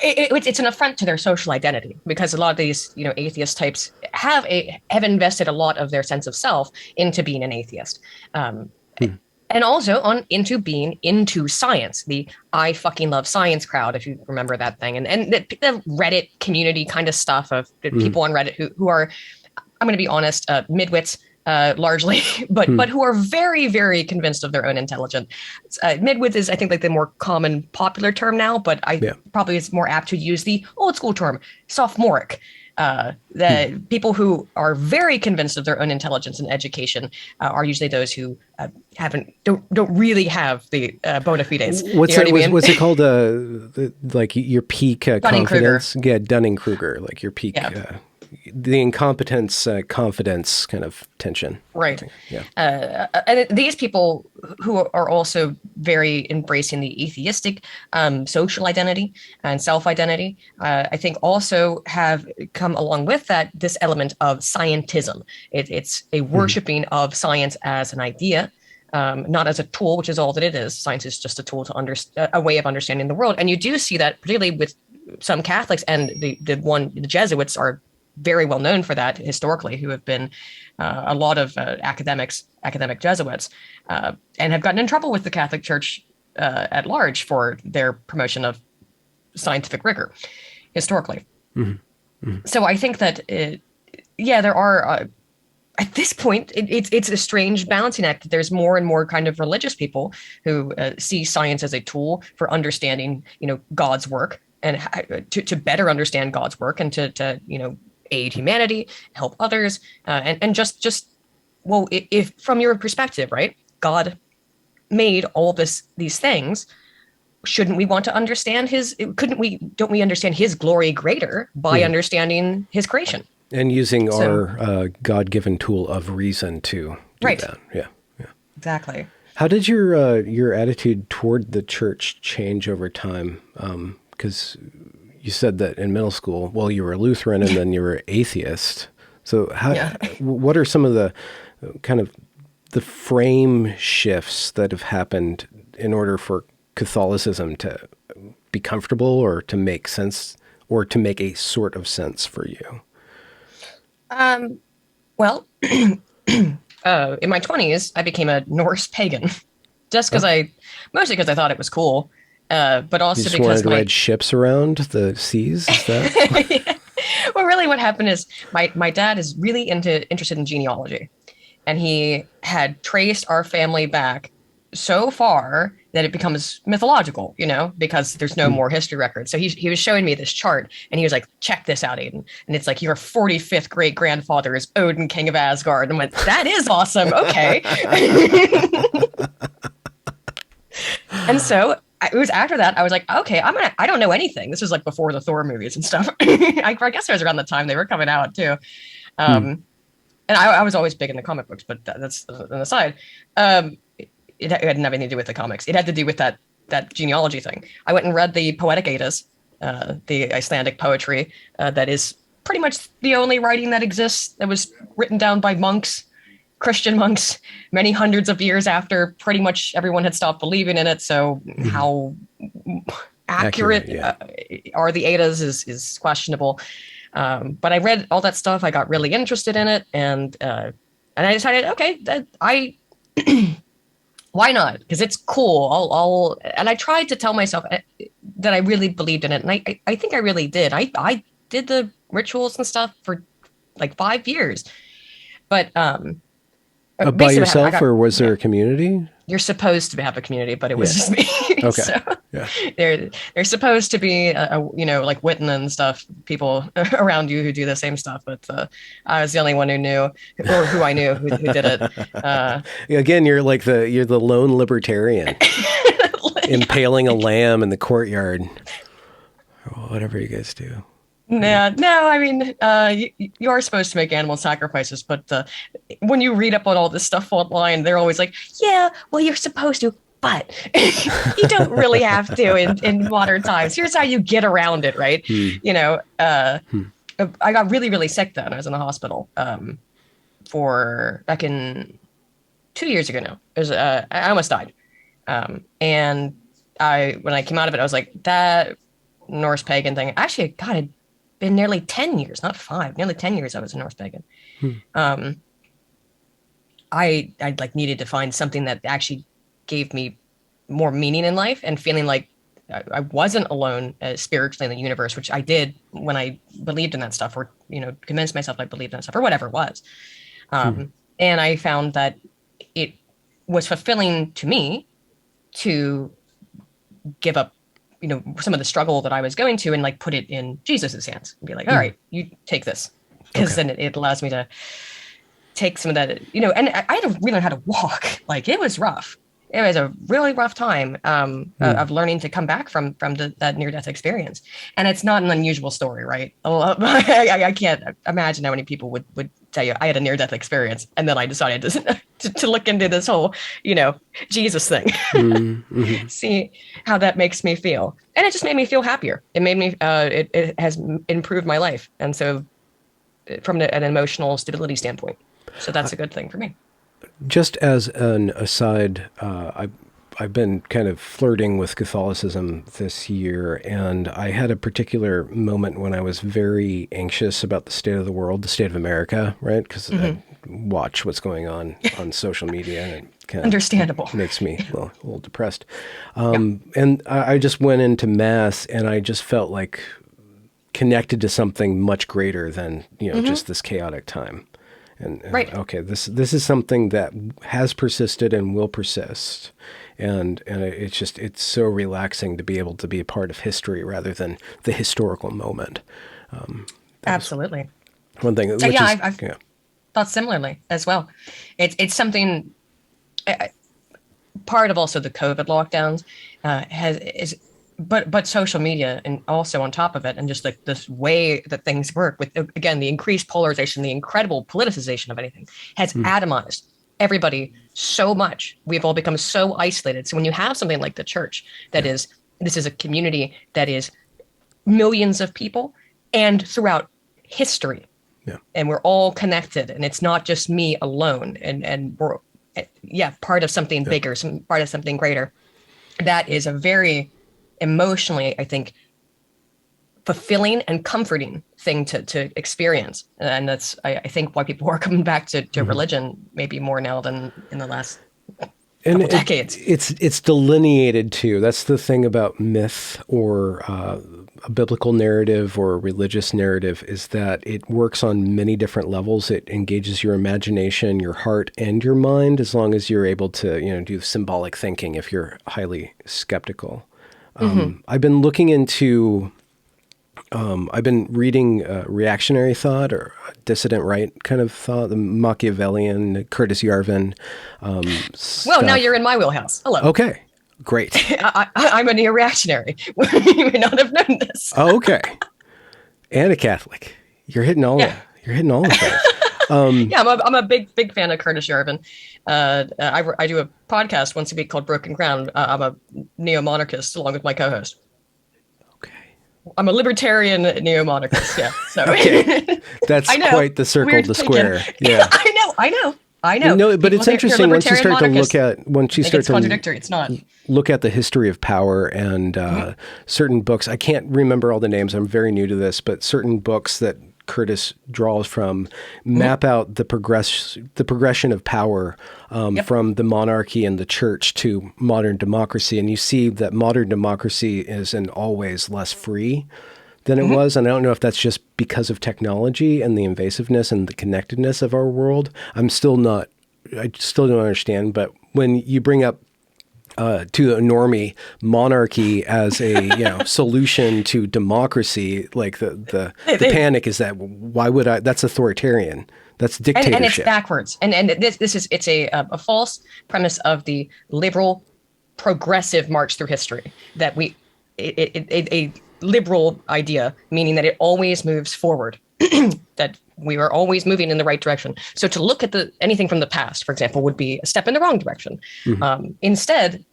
It's an affront to their social identity, because a lot of these, atheist types have invested a lot of their sense of self into being an atheist, and also into being into science. The "I fucking love science" crowd, if you remember that thing, and the Reddit community kind of stuff of people on Reddit who are, I'm going to be honest, midwits. Largely, but who are very, very convinced of their own intelligence. Midwit is, I think, like the more common popular term now, but probably it's more apt to use the old school term, sophomoric. The people who are very convinced of their own intelligence and education are usually those who don't really have the bona fides. What's it called? Like your peak confidence? Yeah, Dunning-Kruger, like your peak. Yeah. The incompetence, confidence kind of tension. Right. And these people who are also very embracing the atheistic social identity and self-identity, I think also have come along with that this element of scientism. It's a worshiping of science as an idea, not as a tool, which is all that it is. Science is just a tool to a way of understanding the world. And you do see that particularly with some Catholics, and the Jesuits are very well known for that historically, who have been a lot of academic Jesuits, and have gotten in trouble with the Catholic Church at large for their promotion of scientific rigor historically. So I think that, there are, at this point, it's a strange balancing act. There's more and more kind of religious people who see science as a tool for understanding, God's work, and to better understand God's work, and to aid humanity, help others, and just if from your perspective, right, God made all these things, shouldn't we want to understand don't we understand his glory greater by understanding his creation and using our God-given tool of reason to do that? Yeah, exactly. How did your attitude toward the church change over time? Because you said that in middle school, you were a Lutheran and then you were atheist. So what are some of the kind of the frame shifts that have happened in order for Catholicism to be comfortable, or to make sense, or to make a sort of sense for you? Um, well, in my 20s, I became a Norse pagan just because Oh, mostly because I thought it was cool, but you also just wanted because to ride ships around the seas? Is that? well, really what happened is my dad is really interested in genealogy, and he had traced our family back so far that it becomes mythological, because there's no Hmm. more history record. So he was showing me this chart, and he was like, check this out, Aydin. And it's like, your 45th great grandfather is Odin, king of Asgard. And I went, that is awesome. Okay. And so it was after that, I was like, okay, I don't know anything. This was like before the Thor movies and stuff. I guess it was around the time they were coming out too. Hmm. Um, and I was always big into comic books, but that's an aside. It had nothing to do with the comics. It had to do with that genealogy thing. I went and read the Poetic Eddas, the Icelandic poetry that is pretty much the only writing that exists that was written down by monks, Christian monks, many hundreds of years after pretty much everyone had stopped believing in it. So Hmm. how Accurate, accurate yeah. are the Eddas is questionable. But I read all that stuff. I got really interested in it, and I decided, okay, that I why not? Because it's cool. And I tried to tell myself that I really believed in it, and I think I really did. I did the rituals and stuff for like 5 years, but By basically, I yourself, got or was there yeah. a community? You're supposed to have a community, but it was Yeah. just me. Okay. So Yeah. they're supposed to be like Witten and stuff, people around you who do the same stuff, but I was the only one who knew, or who I knew who did it. uh Again, you're the lone libertarian yeah. impaling a lamb in the courtyard, or whatever you guys do. Yeah, no, I mean, you are supposed to make animal sacrifices, but when you read up on all this stuff online, they're always like, yeah, well, you're supposed to, but you don't really have to in modern times. Here's how you get around it, right? Hmm. You know, Hmm. I got really, really sick then. I was in the hospital for back in 2 years ago now. I almost died. And when I came out of it, I was like, that Norse pagan thing. Actually, God, it'd been nearly 10 years, not five, nearly 10 years I was a Norse pagan. Hmm. Um, I like needed to find something that actually gave me more meaning in life and feeling like I wasn't alone spiritually in the universe, which I did when I believed in that stuff, or convinced myself I believed in that stuff, or whatever it was. Hmm. And I found that it was fulfilling to me to give up, some of the struggle that I was going to, and like put it in Jesus's hands and be like, all Hmm. right, you take this, because Okay. then it allows me to take some of that, and I had to relearn how to walk. Like, it was rough. It was a really rough time Hmm. of learning to come back from that near death experience. And it's not an unusual story, right? I can't imagine how many people would tell you I had a near death experience, and then I decided to look into this whole, Jesus thing, Hmm. Hmm. see how that makes me feel. And it just made me feel happier. It made me, it has improved my life. And so, from an emotional stability standpoint. So that's a good thing for me. Just as an aside, I've been kind of flirting with Catholicism this year, and I had a particular moment when I was very anxious about the state of the world, the state of America, right? Because I Mm-hmm. watch what's going on social media, and it kind Understandable. of makes me a little depressed. Yeah. And I just went into mass, and I just felt like connected to something much greater than Mm-hmm. just this chaotic time. And Right. okay, this is something that has persisted and will persist, and it's so relaxing to be able to be a part of history rather than the historical moment. That was Absolutely. one thing, which Yeah, is I've yeah. thought similarly as well. It's something, uh, part of also the COVID lockdowns has is but social media, and also on top of it, and just like this way that things work with, again, the increased polarization, the incredible politicization of anything, has Hmm. atomized everybody so much. We've all become so isolated. So when you have something like the church, that Yeah. is, this is a community that is millions of people and throughout history, Yeah. and we're all connected, and it's not just me alone, and we're, yeah, part of something Yeah. bigger, some part of something greater. That is a very emotionally, I think, fulfilling and comforting thing to experience. And that's, I think, why people are coming back to religion maybe more now than in the last And couple decades. it's delineated too. That's the thing about myth or a biblical narrative or a religious narrative, is that it works on many different levels. It engages your imagination, your heart, and your mind, as long as you're able to, do symbolic thinking if you're highly skeptical. I've been looking into I've been reading reactionary thought or dissident right kind of thought, the Machiavellian, Curtis Yarvin. Well, now you're in my wheelhouse. Hello. Okay, great. I'm a neo-reactionary. You may not have known this. Oh, okay, and a Catholic. You're hitting all. Yeah. You're hitting all of those. Yeah, I'm a big fan of Curtis Yarvin. I do a podcast once a week called Broken Ground. I'm a neo-monarchist along with my co-host. I'm a libertarian neo-monarchist, yeah. So okay. That's quite the circle to square. Yeah, I know. No, but it's interesting once you start to look at it's contradictory. It's not. Look at the history of power and certain books. I can't remember all the names. I'm very new to this, but certain books that Curtis draws from map out the progression of power from the monarchy and the church to modern democracy. And you see that modern democracy is in always less free than it was. And I don't know if that's just because of technology and the invasiveness and the connectedness of our world. I still don't understand. But when you bring up to a normie monarchy as a solution to democracy, like the panic is that why would I? That's authoritarian. That's dictatorship. And it's backwards. And it's a false premise of the liberal progressive march through history, that a liberal idea, meaning that it always moves forward, that we are always moving in the right direction. So to look at anything from the past, for example, would be a step in the wrong direction. Instead,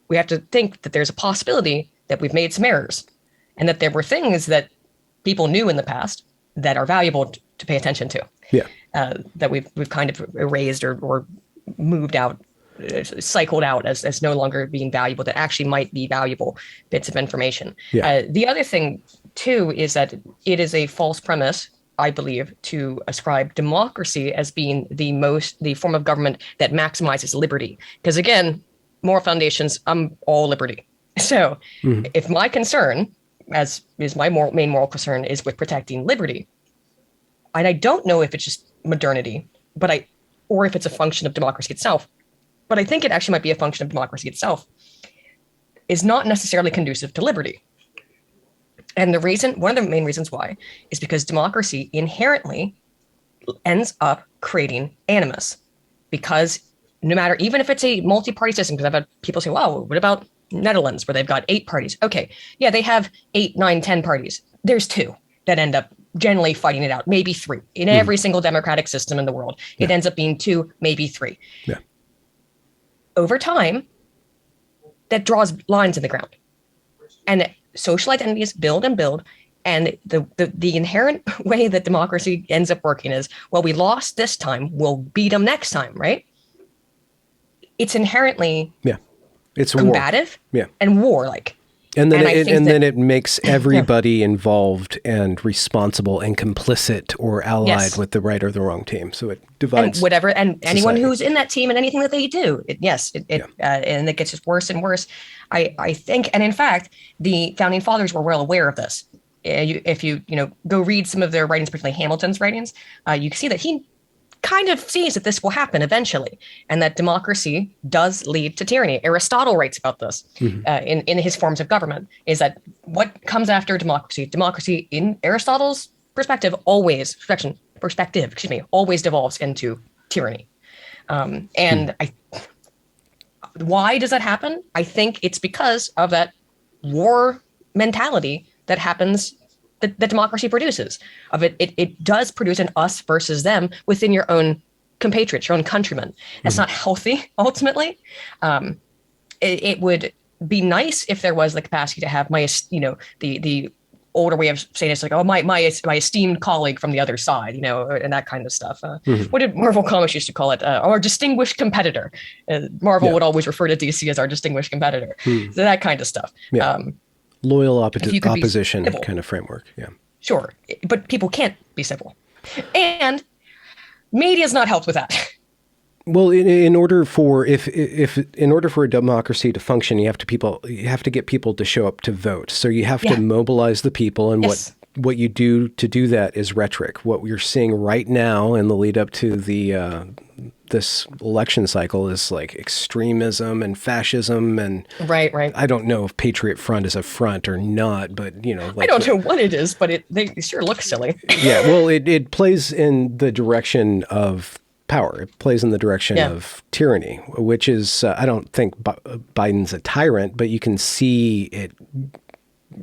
we have to think that there's a possibility that we've made some errors, and that there were things that people knew in the past that are valuable to pay attention to. Yeah. That we've kind of erased or moved out, cycled out as no longer being valuable, that actually might be valuable bits of information. Yeah. The other thing too is that it is a false premise, I believe, to ascribe democracy as being the form of government that maximizes liberty. Because again, moral foundations, I'm all liberty. So if my concern, as is my main moral concern, is with protecting liberty, and I don't know if it's just modernity, or if it's a function of democracy itself, but I think it actually might be a function of democracy itself, is not necessarily conducive to liberty. And one of the main reasons why is because democracy inherently ends up creating animus. Because no matter, even if it's a multi-party system, because I've had people say, wow, what about Netherlands, where they've got 8 parties? Okay, yeah, they have 8, 9, 10 parties. There's 2 that end up generally fighting it out, maybe 3. In every single democratic system in the world, it ends up being 2, maybe 3. Yeah. Over time, that draws lines in the ground. And social identities build and build. And the inherent way that democracy ends up working is, well, we lost this time, we'll beat them next time, right? It's inherently it's combative and warlike. And then it makes everybody involved and responsible and complicit or allied with the right or the wrong team. So it divides. And anyone who's in that team and anything that they do, and it gets just worse and worse. I think, and in fact, the founding fathers were well aware of this. If you go read some of their writings, particularly Hamilton's writings, you can see that he kind of sees that this will happen eventually, and that democracy does lead to tyranny. Aristotle writes about this in his Forms of Government, is that what comes after democracy in Aristotle's perspective always devolves into tyranny. Why does that happen? I think it's because of that war mentality that happens, that democracy produces. It does produce an us versus them within your own compatriots, your own countrymen. That's not healthy, ultimately. It would be nice if there was the capacity to have the older way of saying it's like, oh, my esteemed colleague from the other side, and that kind of stuff. What did Marvel Comics used to call it? Our distinguished competitor. Marvel would always refer to DC as our distinguished competitor. So that kind of stuff. Loyal opposition kind of framework. Yeah. Sure, but people can't be civil. And media's not helped with that. Well, in order for if in order for a democracy to function, you have to get people to show up to vote. So you have to Yeah. mobilize the people, and Yes. what you do to do that is rhetoric. What we're seeing right now in the lead up to the this election cycle is like extremism and fascism, and Right, right. I don't know if Patriot Front is a front or not, but I like don't know what it is, but they sure look silly. yeah, well, it plays in the direction of power. It plays in the direction Yeah. of tyranny, which is, I don't think Biden's a tyrant, but you can see it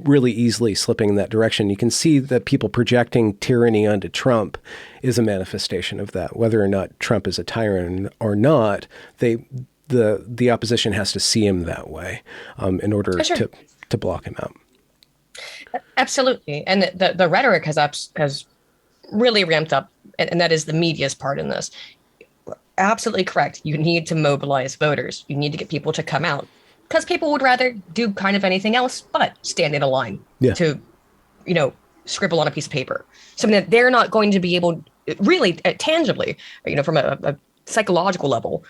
really easily slipping in that direction. You can see that people projecting tyranny onto Trump is a manifestation of that. Whether or not Trump is a tyrant or not, the opposition has to see him that way in order Sure. to block him out. Absolutely. And the rhetoric has really ramped up, and that is the media's part in this. Absolutely correct. You need to mobilize voters. You need to get people to come out because people would rather do kind of anything else but stand in a line Yeah. to, scribble on a piece of paper. Something that they're not going to be able, really tangibly, from a psychological level,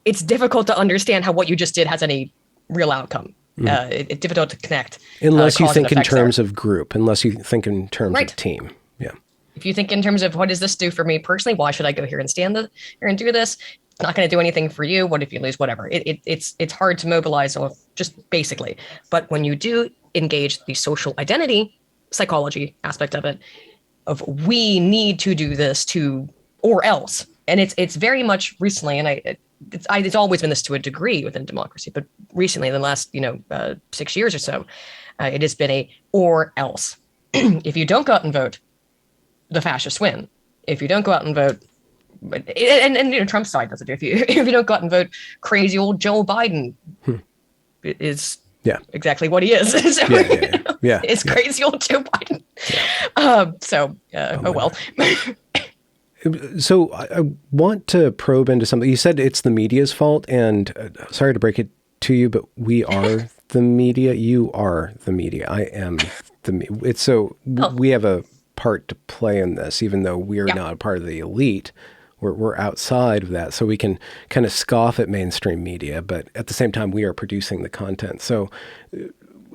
it's difficult to understand how what you just did has any real outcome. It's difficult to connect. Unless you cause and think in effects there. terms of group, unless you think in terms Right. of team. Yeah. If you think in terms of what does this do for me personally, why should I go here and stand here and do this? It's not going to do anything for you. What if you lose? Whatever. It's hard to mobilize just basically. But when you do engage the social identity psychology aspect of it, of we need to do this to or else, and it's very much recently, and it's always been this to a degree within democracy, but recently in the last 6 years or so, it has been a or else. If you don't go out and vote, the fascists win. If you don't go out and vote, and Trump's side does it. If you don't go out and vote, crazy old Joe Biden is exactly what he is. So, it's crazy old Joe Biden. Oh well. So I want to probe into something. You said it's the media's fault, and sorry to break it to you, but we are the media. You are the media. I am it's so we have a part to play in this, even though we're not a part of the elite. We're outside of that, so we can kind of scoff at mainstream media, but at the same time, we are producing the content. So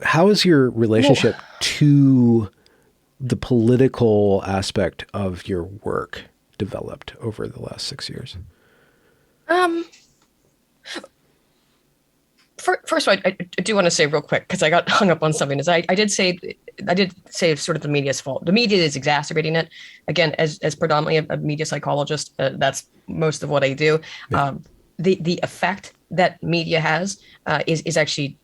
how is your relationship to the political aspect of your work developed over the last 6 years? First of all, I do want to say real quick, because I got hung up on something, is I did say sort of the media's fault. The media is exacerbating it. Again, as predominantly a media psychologist, that's most of what I do. Yeah. The effect that media has is actually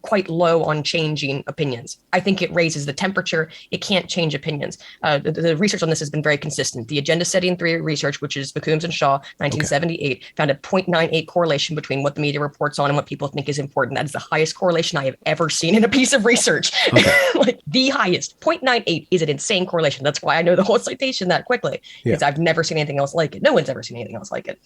quite low on changing opinions. I think it raises the temperature. It can't change opinions. The research on this has been very consistent. The agenda setting theory research, which is McCombs and Shaw, 1978, found a 0.98 correlation between what the media reports on and what people think is important. That is the highest correlation I have ever seen in a piece of research. Like the highest. 0.98 is an insane correlation. That's why I know the whole citation that quickly, because I've never seen anything else like it. No one's ever seen anything else like it.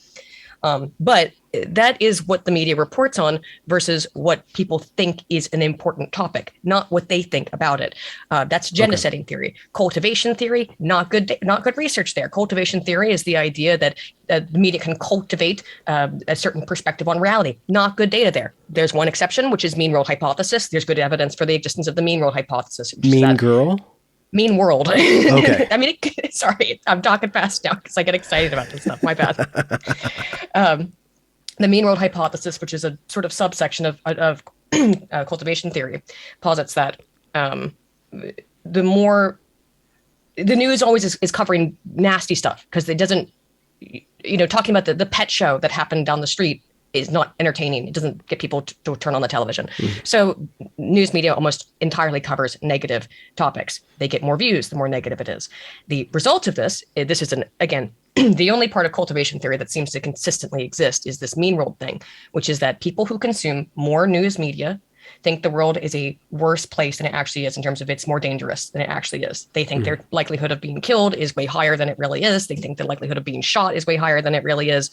But that is what the media reports on versus what people think is an important topic, not what they think about it. That's agenda setting theory. Cultivation theory, not good research there. Cultivation theory is the idea that the media can cultivate a certain perspective on reality. Not good data there. There's one exception, which is mean world hypothesis. There's good evidence for the existence of the mean world hypothesis. Mean girl? Mean world. Okay. I mean, sorry, I'm talking fast now because I get excited about this stuff. My bad. The mean world hypothesis, which is a sort of subsection of cultivation theory, posits that the news always is covering nasty stuff because it doesn't, talking about the pet show that happened down the street is not entertaining. It doesn't get people to turn on the television. So news media almost entirely covers negative topics. They get more views, the more negative it is. The result of this is again, the only part of cultivation theory that seems to consistently exist is this mean world thing, which is that people who consume more news media think the world is a worse place than it actually is in terms of it's more dangerous than it actually is. They think their likelihood of being killed is way higher than it really is. They think the likelihood of being shot is way higher than it really is.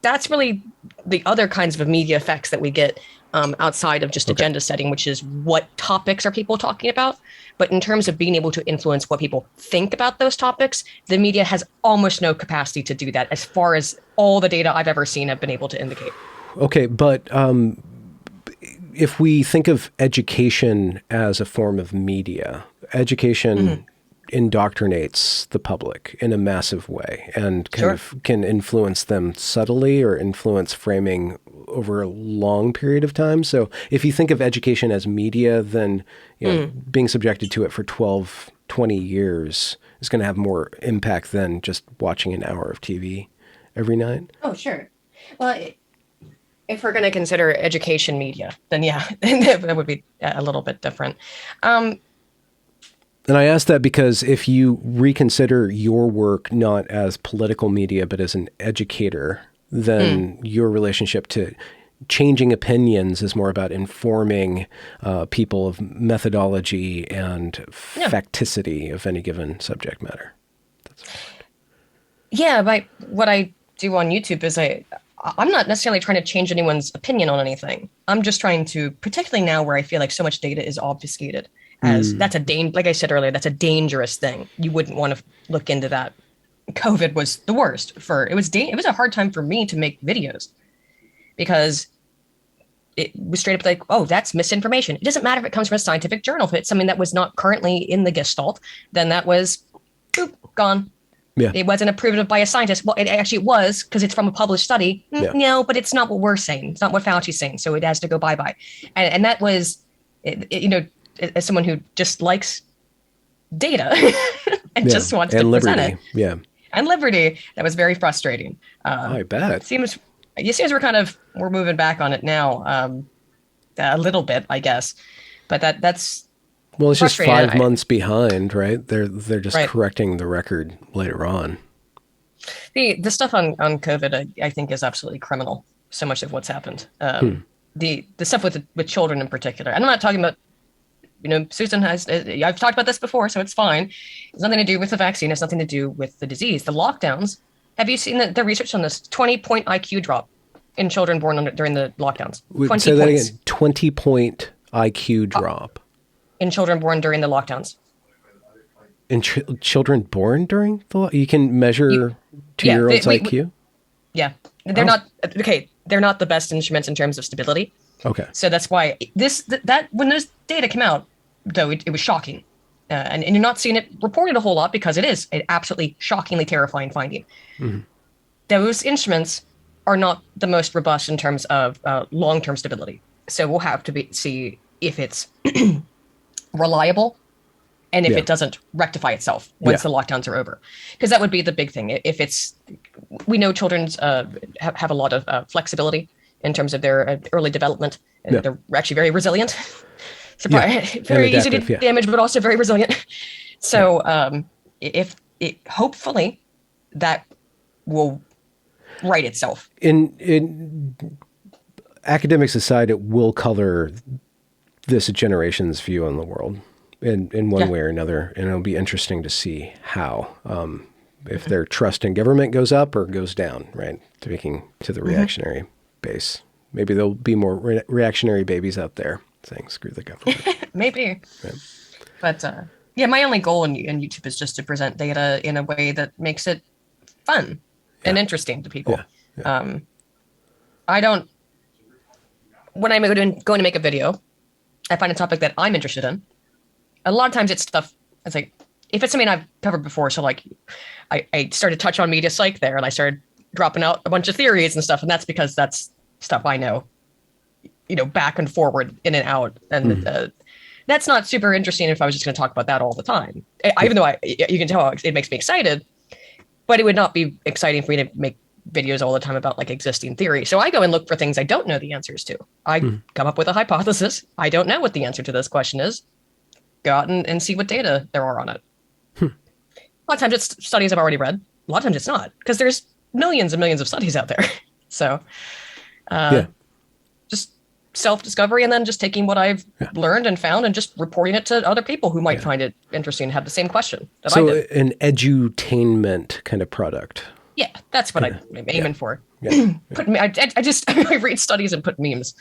That's really the other kinds of media effects that we get outside of just agenda setting, which is what topics are people talking about. But in terms of being able to influence what people think about those topics, the media has almost no capacity to do that, as far as all the data I've ever seen have been able to indicate. Okay, but if we think of education as a form of media, education indoctrinates the public in a massive way and kind of can influence them subtly or influence framing over a long period of time. So if you think of education as media, then being subjected to it for 12, 20 years is going to have more impact than just watching an hour of TV every night. Oh, sure. Well, if we're going to consider education media, then yeah, that would be a little bit different. And I ask that because if you reconsider your work not as political media, but as an educator, then your relationship to changing opinions is more about informing people of methodology and facticity of any given subject matter. But what I do on YouTube is I'm not necessarily trying to change anyone's opinion on anything. I'm just trying to, particularly now where I feel like so much data is obfuscated, as that's like I said earlier, that's a dangerous thing. You wouldn't want to look into that. COVID was the worst it was a hard time for me to make videos because it was straight up like, oh, that's misinformation. It doesn't matter if it comes from a scientific journal. If it's something that was not currently in the Gestalt, then that was gone. Yeah. It wasn't approved by a scientist. Well, it actually was because it's from a published study. No, but it's not what we're saying. It's not what Fauci's saying. So it has to go bye-bye. And that was, as someone who just likes data and just wants to present it. Yeah. And liberty, that was very frustrating. I bet. It seems we're moving back on it now a little bit, I guess. But that's well, it's just 5 months behind, right? They're just correcting the record later on. The stuff on COVID, I think, is absolutely criminal. So much of what's happened. The stuff with children in particular. And I'm not talking about, Susan I've talked about this before, so it's fine. It's nothing to do with the vaccine. It's nothing to do with the disease. The lockdowns. Have you seen the research on this 20-point IQ drop in children born during the lockdowns? 20 Say that again. 20-point IQ drop. In children born during the lockdowns. In children born during the you can measure 2-year-olds' IQ? Yeah. They're not, okay, they're not the best instruments in terms of stability. Okay. So that's why that when those data came out, though, it was shocking. And you're not seeing it reported a whole lot because it is an absolutely shockingly terrifying finding. Those instruments are not the most robust in terms of long-term stability. So we'll have to see if it's reliable and if it doesn't rectify itself once the lockdowns are over. Because that would be the big thing. We know children have a lot of flexibility in terms of their early development. They're actually very resilient. Very easy to damage, but also very resilient. So hopefully that will right itself. In academics aside, it will color this generation's view on the world in one way or another, and it'll be interesting to see how, if their trust in government goes up or goes down, right? Speaking to the reactionary base. Maybe there'll be more reactionary babies out there saying, screw the government. Maybe. Right. But my only goal in YouTube is just to present data in a way that makes it fun and interesting to people. I don't, when I'm going to make a video, I find a topic that I'm interested in. A lot of times it's stuff, it's like, if it's something I've covered before, so like I started to touch on media psych there and I started dropping out a bunch of theories and stuff, and that's because that's stuff I know, back and forward, in and out. And that's not super interesting if I was just going to talk about that all the time. Even though you can tell it makes me excited, but it would not be exciting for me to make videos all the time about like existing theory. So I go and look for things I don't know the answers to. I come up with a hypothesis. I don't know what the answer to this question is. Go out and see what data there are on it. A lot of times it's studies I've already read. A lot of times it's not, because there's millions and millions of studies out there. So just self-discovery and then just taking what I've learned and found and just reporting it to other people who might find it interesting and have the same question that I did. an edutainment kind of product. Yeah, that's what I'm aiming for. Yeah. Put me. I just I read studies and put memes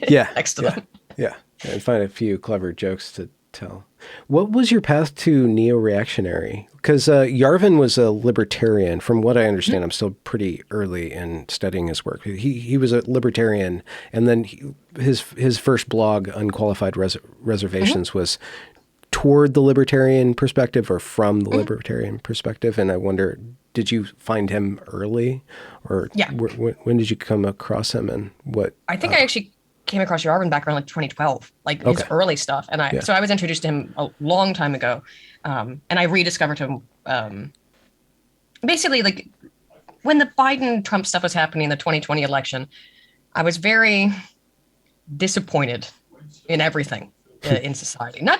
next to them. Yeah, and find a few clever jokes to tell. What was your path to neo-reactionary? Because Yarvin was a libertarian. From what I understand, I'm still pretty early in studying his work. He was a libertarian, and then his first blog, Unqualified Reservations, was toward the libertarian perspective or from the libertarian perspective. And I wonder, did you find him early, or when did you come across him, and what? I think I actually came across Yarvin back around like 2012, like his early stuff. And so I was introduced to him a long time ago. And I rediscovered him basically like when the Biden-Trump stuff was happening in the 2020 election. I was very disappointed in everything in society. I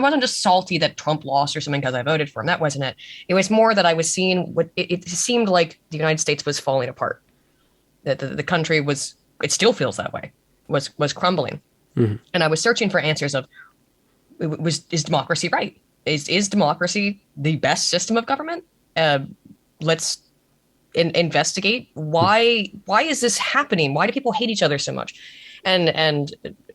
wasn't just salty that Trump lost or something because I voted for him. That wasn't it. It was more that I was seeing what it seemed like the United States was falling apart. That the country was, it still feels that way, was crumbling. And I was searching for answers of, is democracy right? Is democracy the best system of government? Let's investigate why is this happening? Why do people hate each other so much? And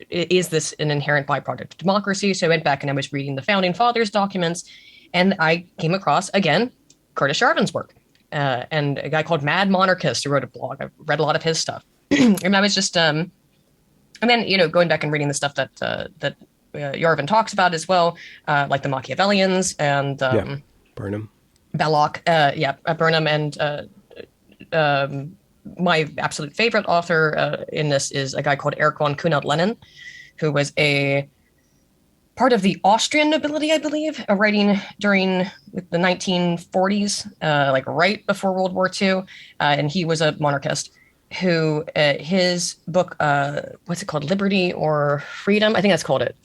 is this an inherent byproduct of democracy? So I went back and I was reading the Founding Fathers documents, and I came across, again, Curtis Yarvin's work, and a guy called Mad Monarchist who wrote a blog. I read a lot of his stuff. And I was just, and then, going back and reading the stuff that Yarvin talks about as well, like the Machiavellians and Burnham. Belloc, Burnham, and my absolute favorite author in this is a guy called Erich von Kuhnert-Lenin, who was a part of the Austrian nobility, I believe, writing during the 1940s, like right before World War II, and he was a monarchist. Who his book, what's it called, Liberty or Freedom? I think that's called it.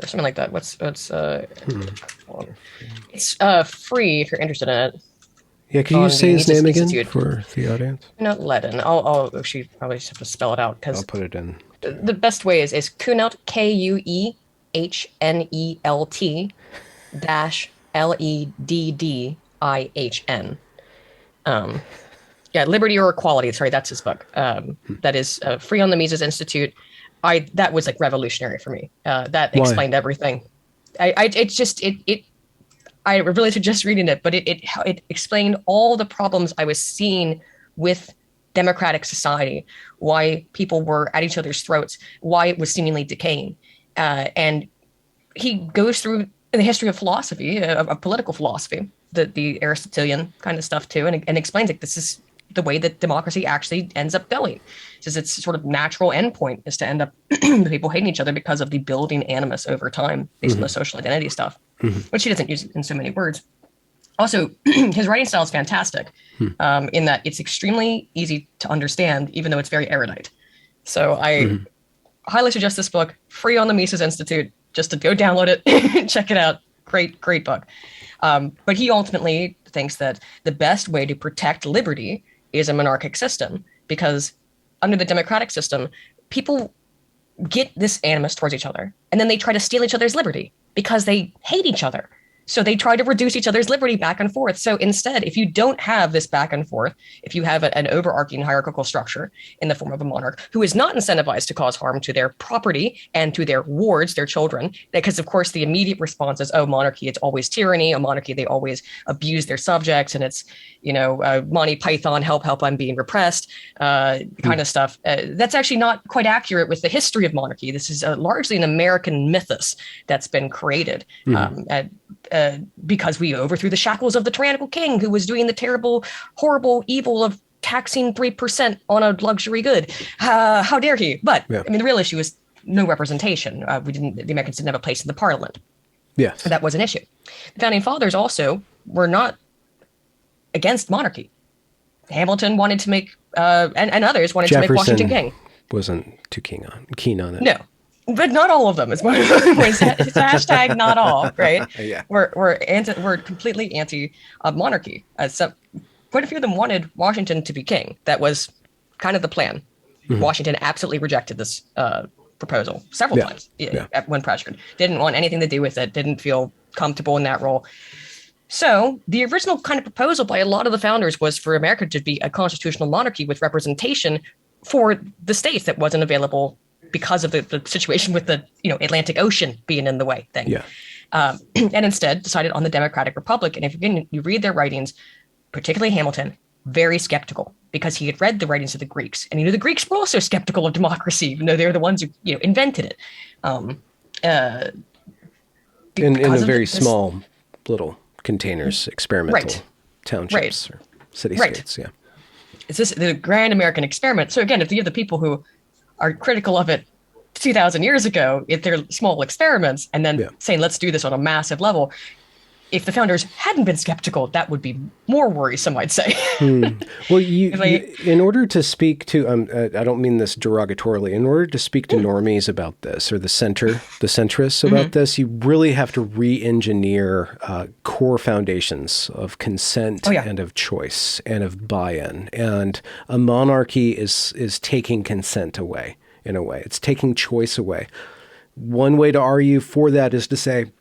Something like that. It's free if you're interested in it. Yeah, can you say his name again for the audience? No, Ledin. I'll she probably just have to spell it out because I'll put it in. The best way is Kuhnelt, Kuehnelt -Leddihn. Liberty or Equality. Sorry, that's his book. That is free on the Mises Institute. That was like revolutionary for me. That explained everything. I really suggest reading it, but it explained all the problems I was seeing with democratic society, why people were at each other's throats, why it was seemingly decaying. And he goes through the history of philosophy, of political philosophy, the Aristotelian kind of stuff too, and explains like this is the way that democracy actually ends up going. Says its sort of natural endpoint is to end up people hating each other because of the building animus over time based on the social identity stuff, which he doesn't use in so many words. Also, his writing style is fantastic in that it's extremely easy to understand, even though it's very erudite. So I highly suggest this book, free on the Mises Institute, just to go download it, check it out. Great book. But he ultimately thinks that the best way to protect liberty is a monarchic system, because under the democratic system, people get this animus towards each other, and then they try to steal each other's liberty because they hate each other. So they try to reduce each other's liberty back and forth. So instead, if you don't have this back and forth, if you have an overarching hierarchical structure in the form of a monarch who is not incentivized to cause harm to their property and to their wards, their children, because of course the immediate response is, oh, monarchy, it's always tyranny. A monarchy, they always abuse their subjects, and it's, Monty Python, help, I'm being repressed, kind of stuff. That's actually not quite accurate with the history of monarchy. This is largely an American mythos that's been created because we overthrew the shackles of the tyrannical king who was doing the terrible, horrible evil of taxing 3% on a luxury good. How dare he? But I mean, the real issue is no representation. The Americans didn't have a place in the parliament. Yes. So that was an issue. The founding fathers also were not against monarchy. Hamilton wanted to make, and others wanted to make Washington king. Wasn't too keen on it. No. But not all of them. It's hashtag not all, right? Yeah. We're completely anti monarchy. Quite a few of them wanted Washington to be king. That was kind of the plan. Washington absolutely rejected this proposal several Yeah. times Yeah. when pressured. Didn't want anything to do with it. Didn't feel comfortable in that role. So the original kind of proposal by a lot of the founders was for America to be a constitutional monarchy with representation for the states that wasn't available because of the situation with the Atlantic Ocean being in the way thing. Yeah. And instead decided on the Democratic Republic. And if you read their writings, particularly Hamilton, very skeptical because he had read the writings of the Greeks, and the Greeks were also skeptical of democracy, even though they're the ones who invented it. In a very small little containers, experimental townships or city-states. Yeah. It's this the grand American experiment. So again, if you have the people who are critical of it 2,000 years ago, if they're small experiments, and then saying, let's do this on a massive level, if the founders hadn't been skeptical, that would be more worrisome, I'd say. Well, in order to speak to, I don't mean this derogatorily, in order to speak to normies about this, or the centrists about this, you really have to re-engineer core foundations of consent and of choice and of buy-in. And a monarchy is taking consent away, in a way. It's taking choice away. One way to argue for that is to say,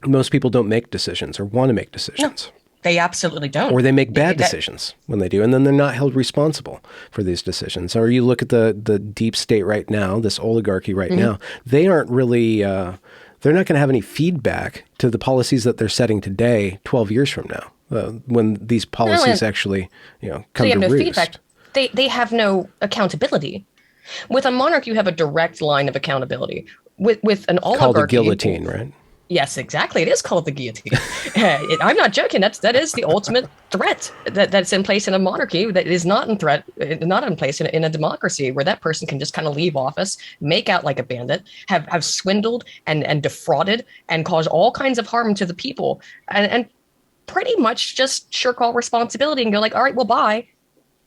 most people don't make decisions or want to make decisions. No, they absolutely don't. Or they make bad decisions when they do, and then they're not held responsible for these decisions. Or you look at the deep state right now, this oligarchy right now, they aren't really, they're not going to have any feedback to the policies that they're setting today 12 years from now, when these policies actually come to roost. Feedback. They have no accountability. With a monarch, you have a direct line of accountability. With an oligarchy, called a guillotine, right? Yes, exactly. It is called the guillotine. I'm not joking. That is the ultimate threat that's in place in a monarchy. That is not in place in a democracy, where that person can just kind of leave office, make out like a bandit, have swindled and defrauded and caused all kinds of harm to the people, and pretty much just shirk all responsibility and go like, all right, well, bye.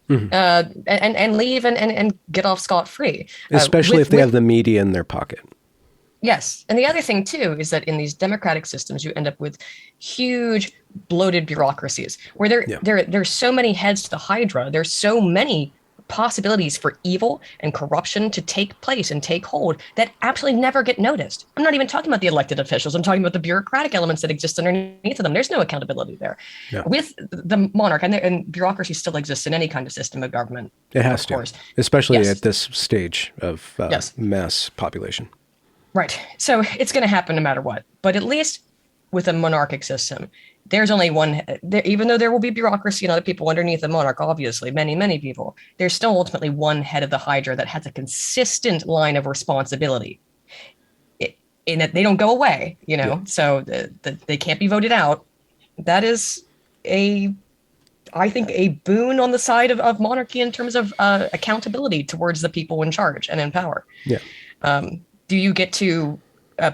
And leave and get off scot-free. Especially if they have the media in their pocket. Yes. And the other thing, too, is that in these democratic systems, you end up with huge bloated bureaucracies where there's so many heads to the hydra. There's so many possibilities for evil and corruption to take place and take hold that absolutely never get noticed. I'm not even talking about the elected officials. I'm talking about the bureaucratic elements that exist underneath of them. There's no accountability there. Yeah. With the monarch, and bureaucracy still exists in any kind of system of government. It has to, course. Especially at this stage of mass population. Right. So it's going to happen no matter what. But at least with a monarchic system, there's only one, even though there will be bureaucracy and other people underneath the monarch, obviously, many, many people, there's still ultimately one head of the hydra that has a consistent line of responsibility. In that they don't go away, so they can't be voted out. That is I think, a boon on the side of monarchy in terms of accountability towards the people in charge and in power. Yeah. Do you get to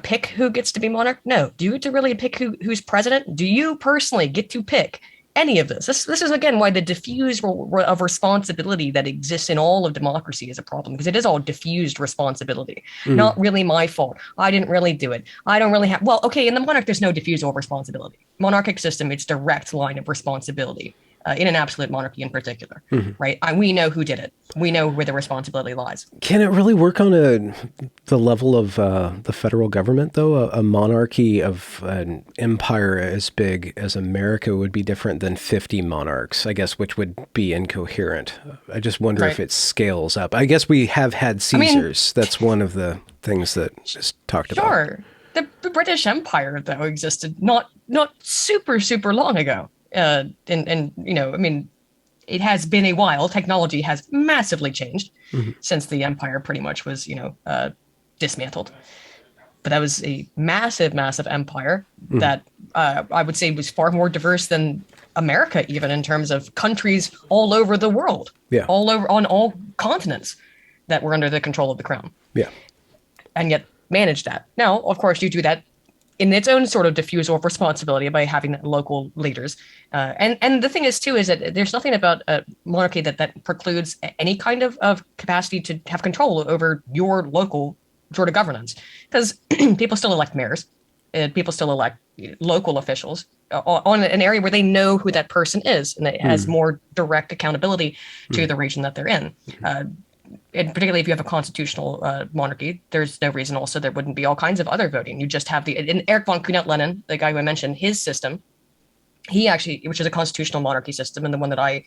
pick who gets to be monarch? No. Do you get to really pick who's president? Do you personally get to pick any of this? This is, again, why the diffuse of responsibility that exists in all of democracy is a problem, because it is all diffused responsibility. Not really my fault. I didn't really do it. I don't really have... Well, okay, in the monarch, there's no diffusal of responsibility. Monarchic system, it's direct line of responsibility. In an absolute monarchy in particular, right? We know who did it. We know where the responsibility lies. Can it really work on the level of the federal government, though? A monarchy of an empire as big as America would be different than 50 monarchs, I guess, which would be incoherent. I just wonder if it scales up. I guess we have had Caesars. That's one of the things that is talked about. Sure. The British Empire, though, existed not super, super long ago. And it has been a while. Technology has massively changed since the empire pretty much was, dismantled. But that was a massive, massive empire that I would say was far more diverse than America, even in terms of countries all over the world, all over on all continents that were under the control of the crown. Yeah, and yet managed that. Now, of course, you do that in its own sort of diffusal of responsibility by having local leaders. And the thing is, too, is that there's nothing about a monarchy that precludes any kind of capacity to have control over your local sort of governance. Because people still elect mayors, people still elect local officials on an area where they know who that person is, and it has more direct accountability to the region that they're in. and particularly if you have a constitutional monarchy, there's no reason also there wouldn't be all kinds of other voting. You just have in Eric von Kuehnelt-Lenin, the guy who I mentioned, his system, he actually, which is a constitutional monarchy system, and the one that I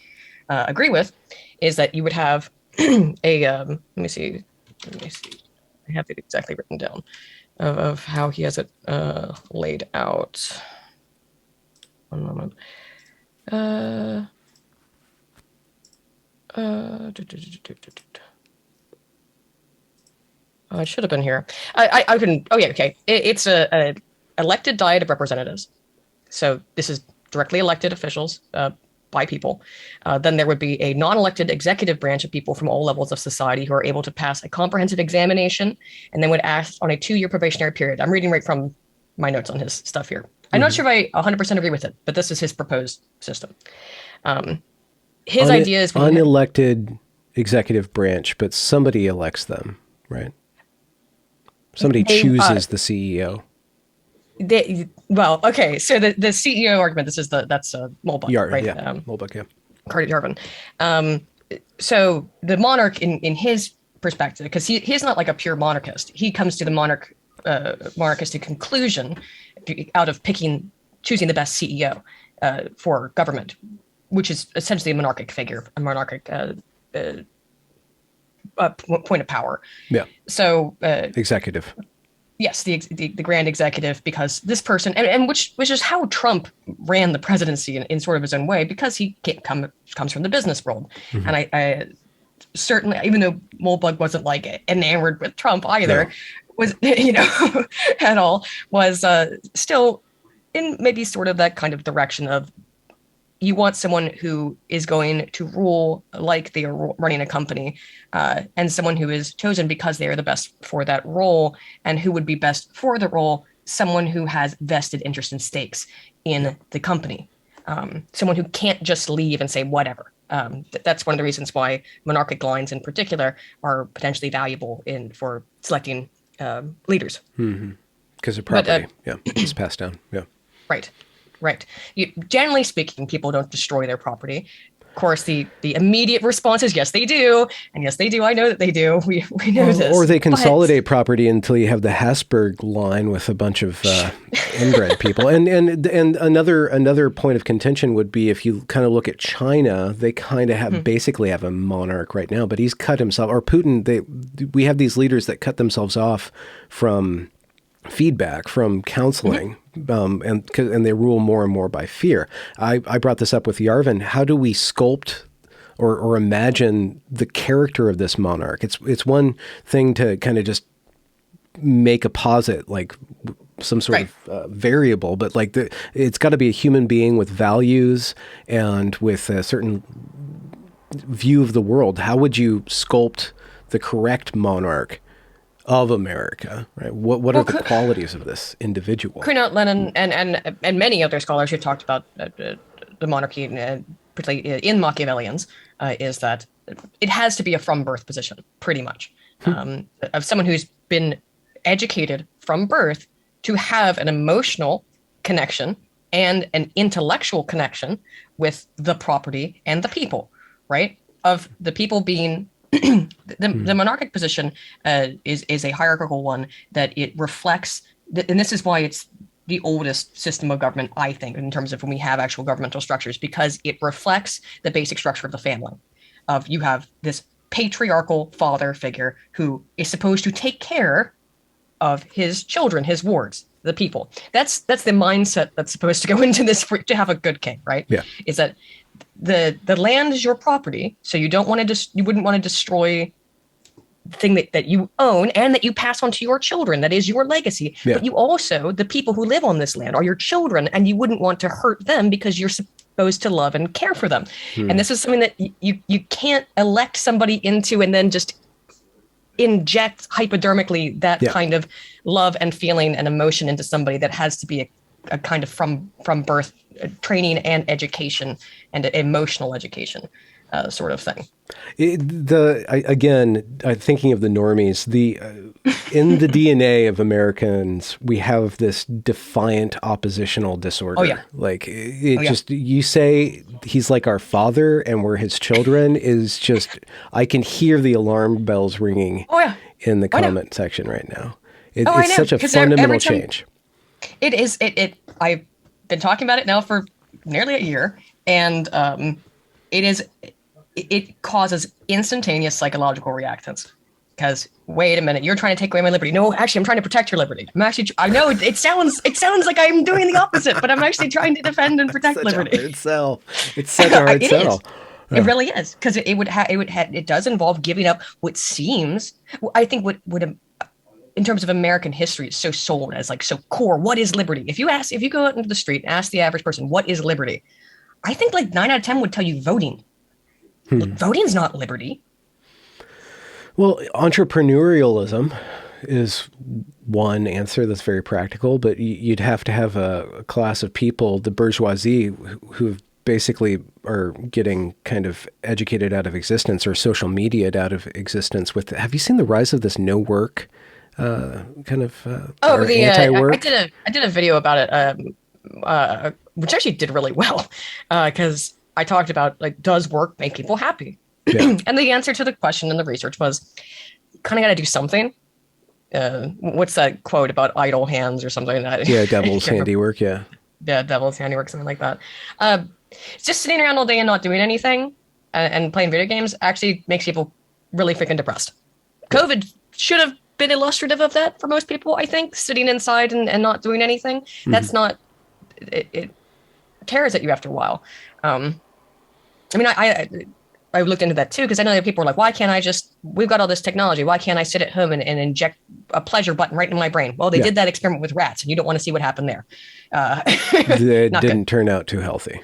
agree with, is that you would have let me see, I have it exactly written down of how he has it laid out. One moment. It should have been here. I can. Oh yeah, okay. It's a elected diet of representatives. So this is directly elected officials by people. Then there would be a non-elected executive branch of people from all levels of society who are able to pass a comprehensive examination and then would act on a 2-year probationary period. I'm reading right from my notes on his stuff here. I'm not sure if I 100% agree with it, but this is his proposed system. His idea is unelected executive branch, but somebody elects them, right? Somebody chooses the CEO. Well, okay. So the CEO argument. That's Mulbach, right? Yeah, Mulbach, yeah. Carter Jarvin. So the monarch, in his perspective, because he's not like a pure monarchist. He comes to the monarchistic conclusion out of choosing the best CEO for government, which is essentially a monarchic figure, a monarchic point of power. Yeah. So executive. Yes, the grand executive, because this person, and which is how Trump ran the presidency in sort of his own way, because he comes from the business world. And I certainly, even though Mulbug wasn't like enamored with Trump either, was at all, was still in maybe sort of that kind of direction of, you want someone who is going to rule like they are running a company, and someone who is chosen because they are the best for that role, and who would be best for the role, someone who has vested interest and stakes in the company, someone who can't just leave and say whatever. That's one of the reasons why monarchic lines in particular are potentially valuable for selecting leaders. Because of property. It's passed down. Yeah. Right. Generally speaking, people don't destroy their property. Of course, the immediate response is yes, they do, and yes, they do. I know that they do. We know this. Or they consolidate property until you have the Habsburg line with a bunch of inbred people. And another point of contention would be, if you kind of look at China, they kind of basically have a monarch right now, but he's cut himself, or Putin. We have these leaders that cut themselves off from feedback, from counseling, and they rule more and more by fear. I brought this up with Yarvin. How do we sculpt or imagine the character of this monarch? It's one thing to kind of just make a posit, like some sort of variable, but like it's got to be a human being with values and with a certain view of the world. How would you sculpt the correct monarch of America, right? What are the qualities of this individual? Kuehnelt-Lenin and many other scholars who talked about the monarchy, particularly in Machiavellians, is that it has to be a from birth position, pretty much, of someone who's been educated from birth to have an emotional connection and an intellectual connection with the property and the people, right? Of the people being the monarchic position is a hierarchical one, that it reflects, and this is why it's the oldest system of government, I think, in terms of when we have actual governmental structures, because it reflects the basic structure of the family. Of you have this patriarchal father figure who is supposed to take care of his children, his wards, the people. That's the mindset that's supposed to go into this to have a good king, right? Yeah. Is that the land is your property, so you wouldn't want to destroy the thing that you own and that you pass on to your children. That is your legacy. Yeah. But you also, the people who live on this land are your children, and you wouldn't want to hurt them because you're supposed to love and care for them. And this is something that you can't elect somebody into and then just inject hypodermically that kind of love and feeling and emotion into somebody. That has to be a kind of from birth training and education and emotional education. sort of thing. Thinking of the normies, in the DNA of Americans, we have this defiant oppositional disorder. Oh yeah. Like it Oh yeah. just, you say he's like our father and we're his children is just, I can hear the alarm bells ringing Oh yeah. in the I know. comment section right now. Oh, I It's know. such a Because fundamental every time change. it is, I've been talking about it now for nearly a year, and it is, it causes instantaneous psychological reactions. Because wait a minute, you're trying to take away my liberty. No, actually, I'm trying to protect your liberty. I know it sounds like I'm doing the opposite, but I'm actually trying to defend and protect Such a liberty. hard sell. It's such a hard It is. sell. It Yeah. really is, because it does involve giving up what seems. I think what would, in terms of American history, is so sold as like so core. What is liberty? If you go out into the street and ask the average person what is liberty, I think like 9 out of 10 would tell you voting. Voting's not liberty. Well, entrepreneurialism is one answer that's very practical, but you'd have to have a class of people, the bourgeoisie, who basically are getting kind of educated out of existence or social media'd out of existence. Have you seen the rise of this no work Oh, or anti-work? I did a video about it, which actually did really well, because I talked about like, does work make people happy? Yeah. And the answer to the question in the research was, kind of got to do something. What's that quote about idle hands or something? Yeah, devil's handiwork. Yeah. Yeah, devil's handiwork, something like that. Just sitting around all day and not doing anything and playing video games actually makes people really freaking depressed. COVID should have been illustrative of that for most people, I think. Sitting inside and not doing anything. That's not, it tears at you after a while. I mean, I looked into that too, because I know that people are like, why can't I just, we've got all this technology, why can't I sit at home and inject a pleasure button right in my brain? Well, they did that experiment with rats, and you don't want to see what happened there. It Not didn't good. turn out too healthy.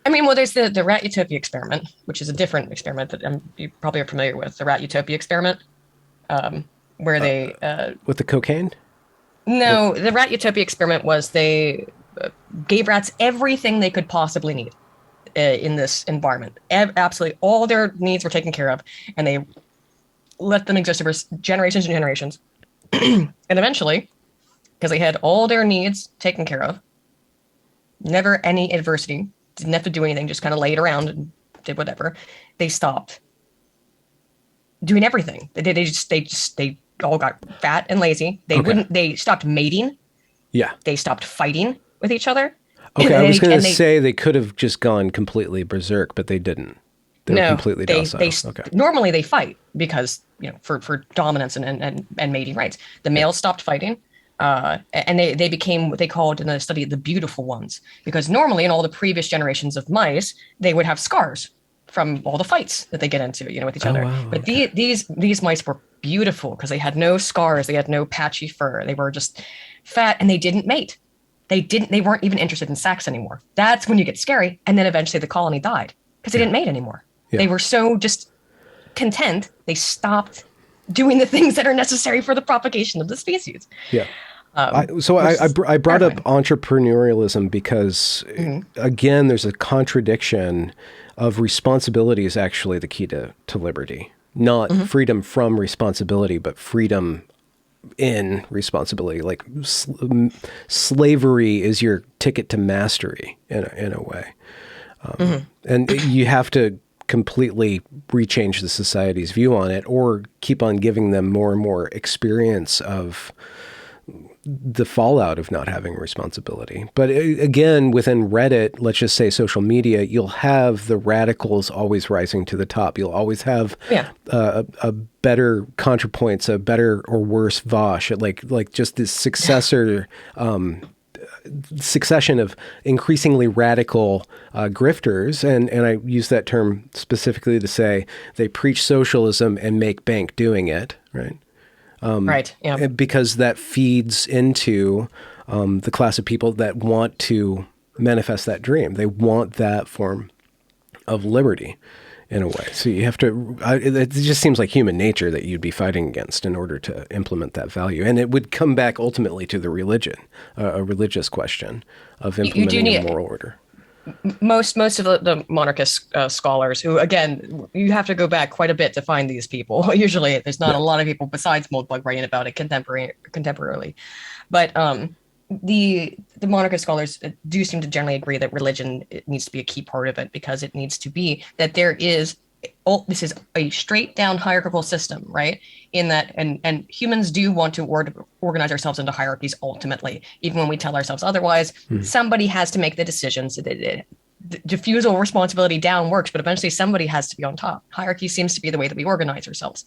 I mean, well, there's the rat utopia experiment, which is a different experiment that you probably are familiar with, the rat utopia experiment, where they... With the cocaine? No, the rat utopia experiment was they gave rats everything they could possibly need in this environment. Absolutely all their needs were taken care of, and they let them exist over generations and generations. And eventually, because they had all their needs taken care of, never any adversity, didn't have to do anything, just kind of laid around and did whatever, they stopped doing everything. They all got fat and lazy. They stopped mating. Yeah. They stopped fighting with each other. Okay, I was going to say they could have just gone completely berserk, but they didn't. They were completely docile. Okay. Normally they fight because, for dominance and mating rights. The males stopped fighting, and they became what they called in the study the beautiful ones, because normally in all the previous generations of mice, they would have scars from all the fights that they get into, with each other. Wow, but okay. these mice were beautiful because they had no scars, they had no patchy fur, they were just fat, and they didn't mate. They weren't even interested in sex anymore. That's when you get scary. And then eventually the colony died because they didn't mate anymore. Yeah. They were so just content. They stopped doing the things that are necessary for the propagation of the species. Yeah. I brought up entrepreneurialism because, again, there's a contradiction of responsibility is actually the key to liberty. Not freedom from responsibility, but freedom in responsibility. Like slavery is your ticket to mastery in a way. And you have to completely rechange the society's view on it, or keep on giving them more and more experience of the fallout of not having responsibility. But again, within Reddit, let's just say social media, you'll have the radicals always rising to the top. You'll always have a better ContraPoints, a better or worse Vosh, like just this succession of increasingly radical grifters. And I use that term specifically to say they preach socialism and make bank doing it, right? Right. Yeah. Because that feeds into the class of people that want to manifest that dream. They want that form of liberty in a way. So you have to, it just seems like human nature that you'd be fighting against in order to implement that value. And it would come back ultimately to the religion, a religious question of implementing a moral order. most of the monarchist scholars, who again, you have to go back quite a bit to find these people. Usually, there's not Yeah. a lot of people besides Moldbug writing about it contemporarily. But the monarchist scholars do seem to generally agree that religion, it needs to be a key part of it, because it needs to be that there is, oh, this is a straight down hierarchical system, right? In that, and humans do want to organize ourselves into hierarchies ultimately, even when we tell ourselves otherwise. Mhm. Somebody has to make the decisions. Diffusal responsibility down works, but eventually somebody has to be on top. Hierarchy seems to be the way that we organize ourselves.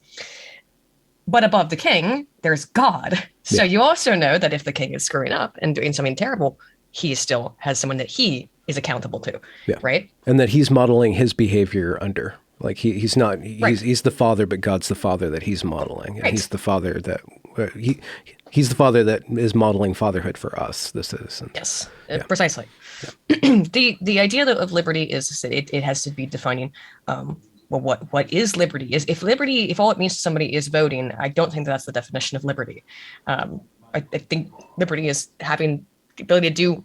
But above the king, there's God. So Yeah. you also know that if the king is screwing up and doing something terrible, he still has someone that he is accountable to, Yeah. right? And that he's modeling his behavior under. Like he's not, Right, he's the father, but God's the father that he's modeling. And he's right. the father that, he's the father that is modeling fatherhood for us, the citizens. Yes, Yeah. precisely. The idea of liberty is that it has to be defining, well, what is liberty? Is if liberty, if all it means to somebody is voting, I don't think that's the definition of liberty. I think liberty is having the ability to do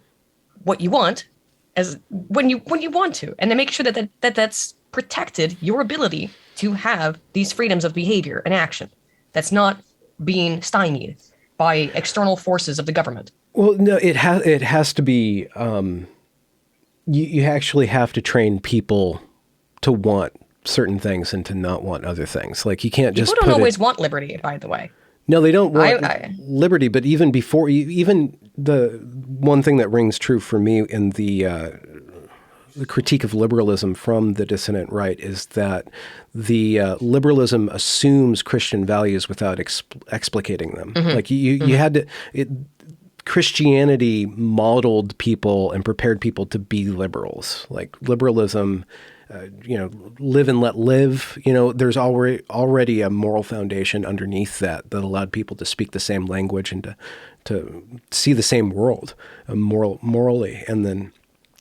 what you want as when you want to, and to make sure that's protected, your ability to have these freedoms of behavior and action. That's not being stymied by external forces of the government. Well, no, it has to be, you actually have to train people to want certain things and to not want other things. Like you can't People just don't put it. always want liberty, by the way. No, they don't want I liberty, but even before, even the one thing that rings true for me in the critique of liberalism from the dissident right is that the liberalism assumes Christian values without explicating them. Like you had to, Christianity modeled people and prepared people to be liberals. Like liberalism, live and let live. There's already a moral foundation underneath that allowed people to speak the same language and to see the same world, morally, and then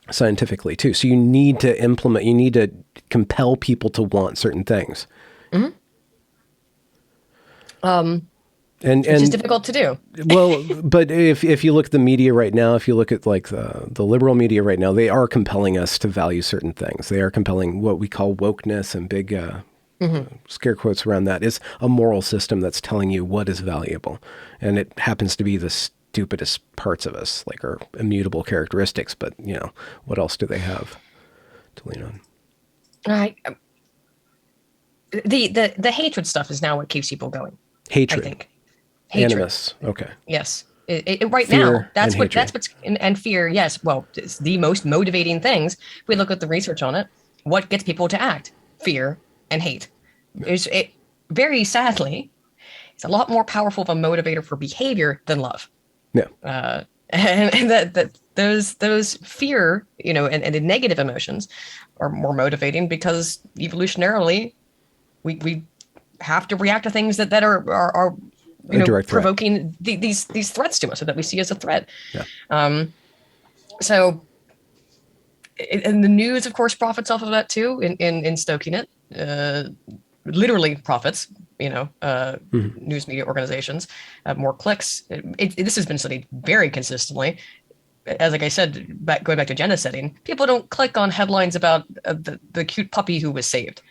scientifically too. So you need to compel people to want certain things. Mhm. And Which is difficult to do. well, but if you look at the media right now, if you look at like the liberal media right now, they are compelling us to value certain things. They are compelling what we call wokeness, and big scare quotes around that is a moral system that's telling you what is valuable. And it happens to be the stupidest parts of us, like our immutable characteristics. But, what else do they have to lean on? I, the hatred stuff is now what keeps people going. Hatred. I think hatred. Animus. Okay. Yes. Right Fear now, that's and what hatred. that's what's and fear. Yes. Well, it's the most motivating things. If we look at the research on it, what gets people to act? Fear and hate. Very sadly, it's a lot more powerful of a motivator for behavior than love. Yeah. And that those fear, and the negative emotions are more motivating, because evolutionarily, we have to react to things that are A direct threat. provoking these threats to us, or that we see as a threat. Yeah. So, and the news, of course, profits off of that too, in stoking it. Literally profits. News media organizations have more clicks. This has been studied very consistently. As like I said, going back to agenda setting, people don't click on headlines about the cute puppy who was saved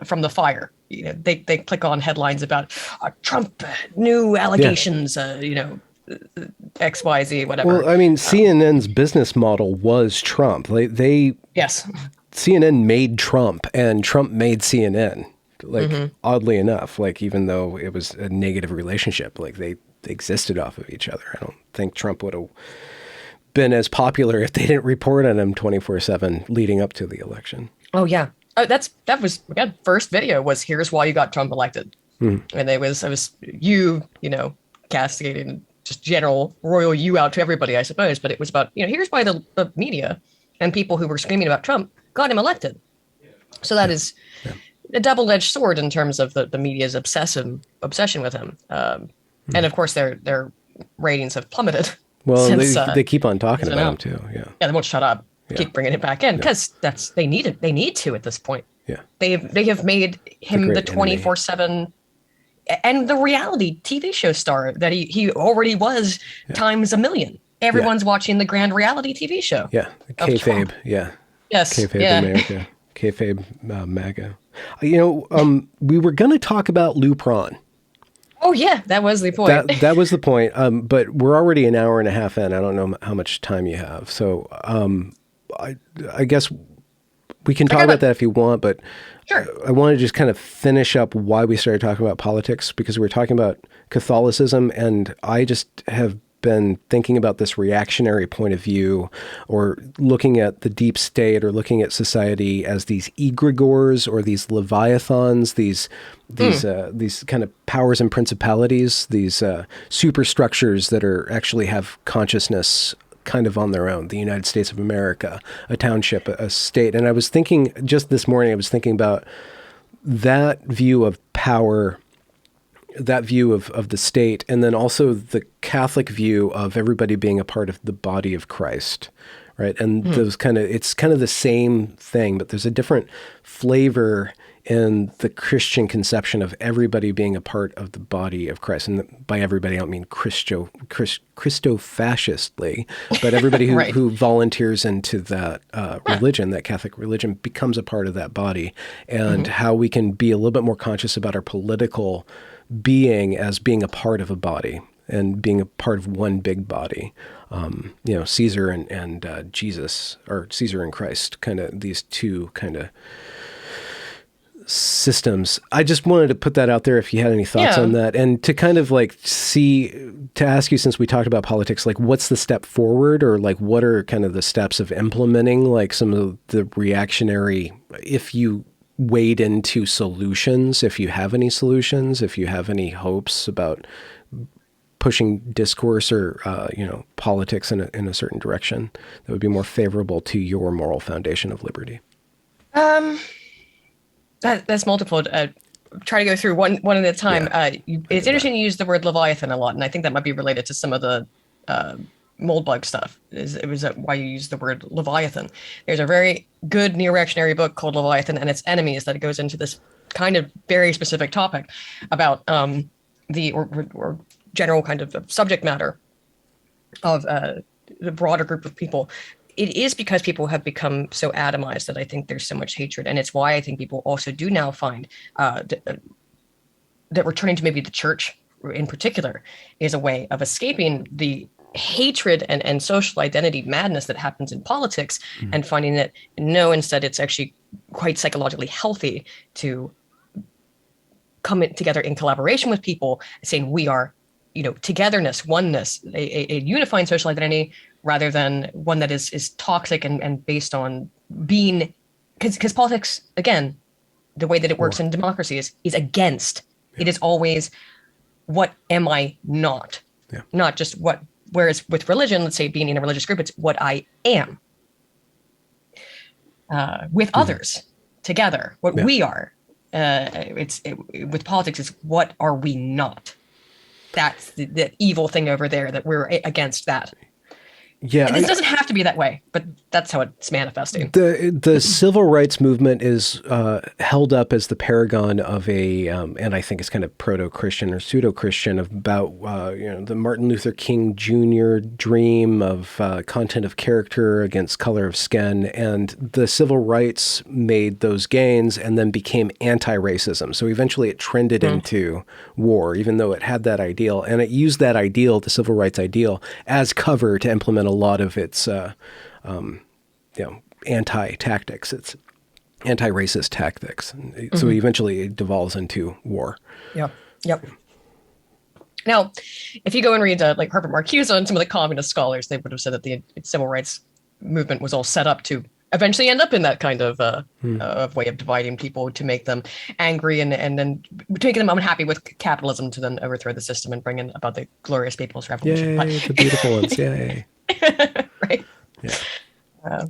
from the fire. They click on headlines about Trump new allegations. XYZ, whatever. Well, I mean, CNN's business model was Trump. They Yes. CNN made Trump, and Trump made CNN. Like oddly enough, like even though it was a negative relationship, like they existed off of each other. I don't think Trump would have been as popular if they didn't report on him 24/7 leading up to the election. Oh yeah. Oh, that was again, first video was, here's why you got Trump elected. And it was you castigating just general royal you out to everybody, I suppose. But it was about, here's why the media and people who were screaming about Trump got him elected. So that is a double-edged sword in terms of the media's obsession with him. And of course, their ratings have plummeted. Well, since, they keep on talking about him too. Yeah. Yeah, they won't shut up. Yeah. Keep bringing it back in, because they need it. They need to at this point. Yeah. They have made him the 24/7 and the reality TV show star that he already was times a million. Yeah. everyone's watching the grand reality TV show Yeah. of Kayfabe. Trump. Yeah. Yes. Kayfabe Yeah. America. Kayfabe MAGA. We were going to talk about Lupron. Oh yeah, that was the point. That was the point. But we're already an hour and a half in. I don't know how much time you have. So I, I guess we can talk Forget about about that if you want, but sure. I want to just kind of finish up why we started talking about politics, because we were talking about Catholicism, and I just have been thinking about this reactionary point of view, or looking at the deep state, or looking at society as these egregores or these leviathans, these kind of powers and principalities, these superstructures that are actually have consciousness kind of on their own. The United States of America, a township, a state. And I was thinking just this morning, I was thinking about that view of power, that view of the state, and then also the Catholic view of everybody being a part of the body of Christ, right? And those it's kind of the same thing, but there's a different flavor in the Christian conception of everybody being a part of the body of Christ. And by everybody, I don't mean Christo-fascistly, but everybody who, Right. who volunteers into that religion, that Catholic religion, becomes a part of that body, and how we can be a little bit more conscious about our political being as being a part of a body and being a part of one big body. Caesar and Jesus, or Caesar and Christ, kind of these two kind of systems. I just wanted to put that out there if you had any thoughts Yeah. on that, and to kind of like to ask you, since we talked about politics, like what's the step forward, or like what are kind of the steps of implementing like some of the reactionary, if you wade into solutions, if you have any solutions, if you have any hopes about pushing discourse or politics in a certain direction that would be more favorable to your moral foundation of liberty. Um, that's multiple. Try to go through one at a time. Yeah, I It's did that. interesting you use the word Leviathan a lot, and I think that might be related to some of the mold bug stuff. It was why you use the word Leviathan. There's a very good neo-reactionary book called Leviathan and Its Enemies that goes into this kind of very specific topic about or general kind of subject matter of the broader group of people. It is because people have become so atomized that I think there's so much hatred, and it's why I think people also do now find that returning to maybe the church in particular is a way of escaping the hatred and social identity madness that happens in politics, and finding that no, instead it's actually quite psychologically healthy to come together in collaboration with people, saying we are, togetherness, oneness, a unifying social identity, rather than one that is toxic and based on being, because politics, again, the way that it works in democracy is against. It is always, what am I not? Yeah. Not just what. Whereas with religion, let's say being in a religious group, it's what I am with others together, what we are. With politics, it's what are we not? That's the evil thing over there, that we're against that. Yeah, And this doesn't have to be that way, but that's how it's manifesting. the civil rights movement is held up as the paragon of and I think it's kind of proto-Christian or pseudo-Christian, about the Martin Luther King Jr. dream of content of character against color of skin, and the civil rights made those gains and then became anti-racism. So eventually it trended into war, even though it had that ideal, and it used that ideal, the civil rights ideal, as cover to implement a lot of its anti-tactics, its anti-racist tactics. So eventually it devolves into war. Yep. Now, if you go and read like Herbert Marcuse and some of the communist scholars, they would have said that the civil rights movement was all set up to eventually end up in that kind of way of dividing people, to make them angry and then making them unhappy with capitalism, to then overthrow the system and bring in about the glorious People's Revolution. Yay, the beautiful ones. Yay. Right. Yeah.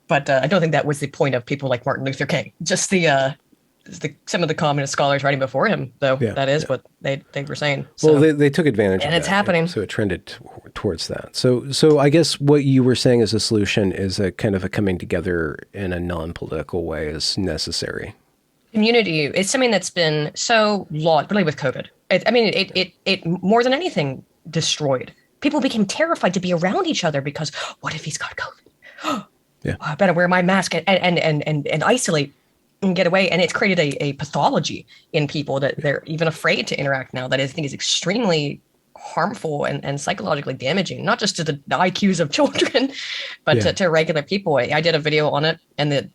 But I don't think that was the point of people like Martin Luther King. Just some of the communist scholars writing before him, though. Yeah, that is what they were saying. So, Well, they took advantage of and that. it's happening. So it trended towards that. So I guess what you were saying as a solution is a kind of a coming together in a non-political way is necessary. Community is something that's been so lost, particularly with COVID. It more than anything destroyed people became terrified to be around each other because what if he's got COVID? Yeah. I better wear my mask and isolate and get away. And it's created a pathology in people that they're even afraid to interact now that I think is extremely harmful and psychologically damaging, not just to the IQs of children, but to regular people. I did a video on it, and the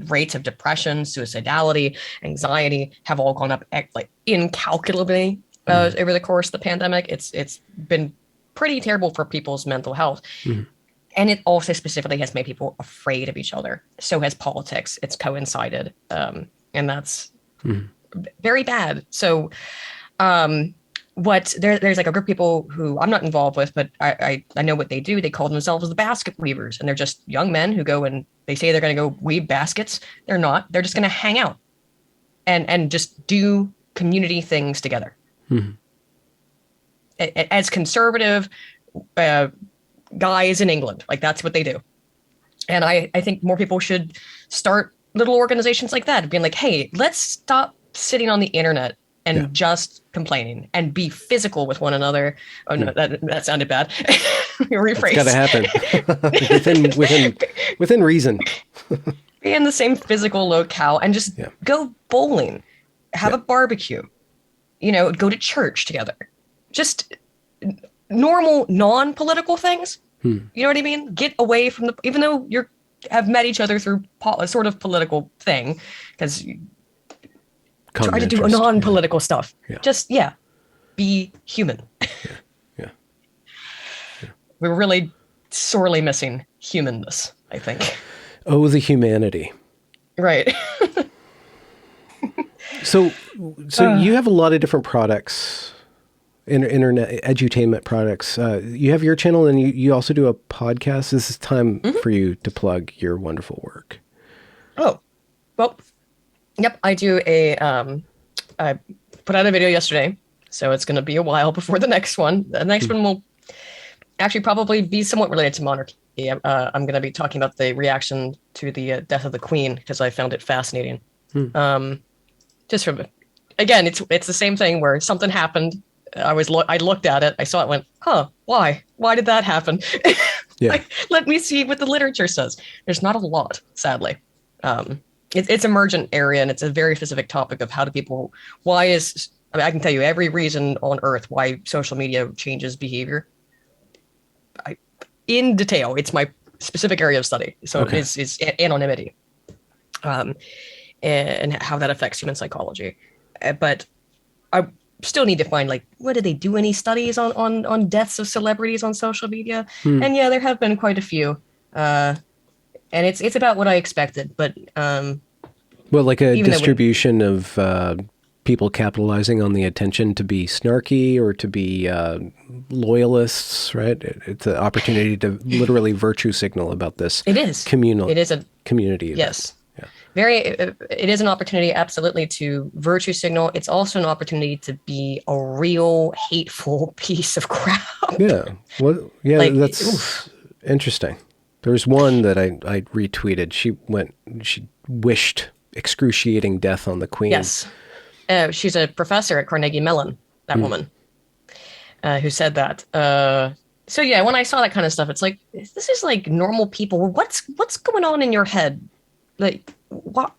rates of depression, suicidality, anxiety have all gone up like incalculably over the course of the pandemic. It's been pretty terrible for people's mental health. And it also specifically has made people afraid of each other. So has politics. It's coincided. And that's very bad. So there's like a group of people who I'm not involved with, but I know what they do. They call themselves the basket weavers. And they're just young men who go and they say they're going to go weave baskets. They're not. They're just going to hang out and just do community things together. As conservative guys in England, like that's what they do. And I think more people should start little organizations like that, being like, hey, let's stop sitting on the internet and just complaining and be physical with one another. Oh no, that sounded bad. Rephrase. It's got to happen within reason. Be in the same physical locale and just go bowling, have a barbecue, go to church together. Just normal, non-political things. You know what I mean? Get away from even though have met each other through a sort of political thing, because try to do non-political stuff. Just, be human. We're really sorely missing humanness, I think. Oh, the humanity. Right. So you have a lot of different products, internet edutainment products. You have your channel, and you also do a podcast. This is time for you to plug your wonderful work. Oh, well, yep. I do I put out a video yesterday, so it's going to be a while before the next one. The next one will actually probably be somewhat related to monarchy. I'm going to be talking about the reaction to the death of the Queen, because I found it fascinating. Just from, again, it's the same thing where something happened. I looked at it, I saw it, went, why did that happen? Like, let me see what the literature says. There's not a lot, sadly. It's emergent area, and it's a very specific topic of how do people, I can tell you every reason on earth why social media changes behavior. In detail, it's my specific area of study. So it's anonymity, and how that affects human psychology. But I still need to find, like, what did they do any studies on deaths of celebrities on social media? And there have been quite a few, and it's about what I expected. But well, like a distribution of people capitalizing on the attention to be snarky or to be loyalists, right? It's an opportunity to literally virtue signal about this. It is communal. It is a community event. Yes. It is an opportunity, absolutely, to virtue signal. It's also an opportunity to be a real hateful piece of crap. That's interesting. There's one that I retweeted. She wished excruciating death on the Queen. Yes. She's a professor at Carnegie Mellon, that woman, who said that. So when I saw that kind of stuff, it's like, this is like normal people. What's going on in your head? Like, what?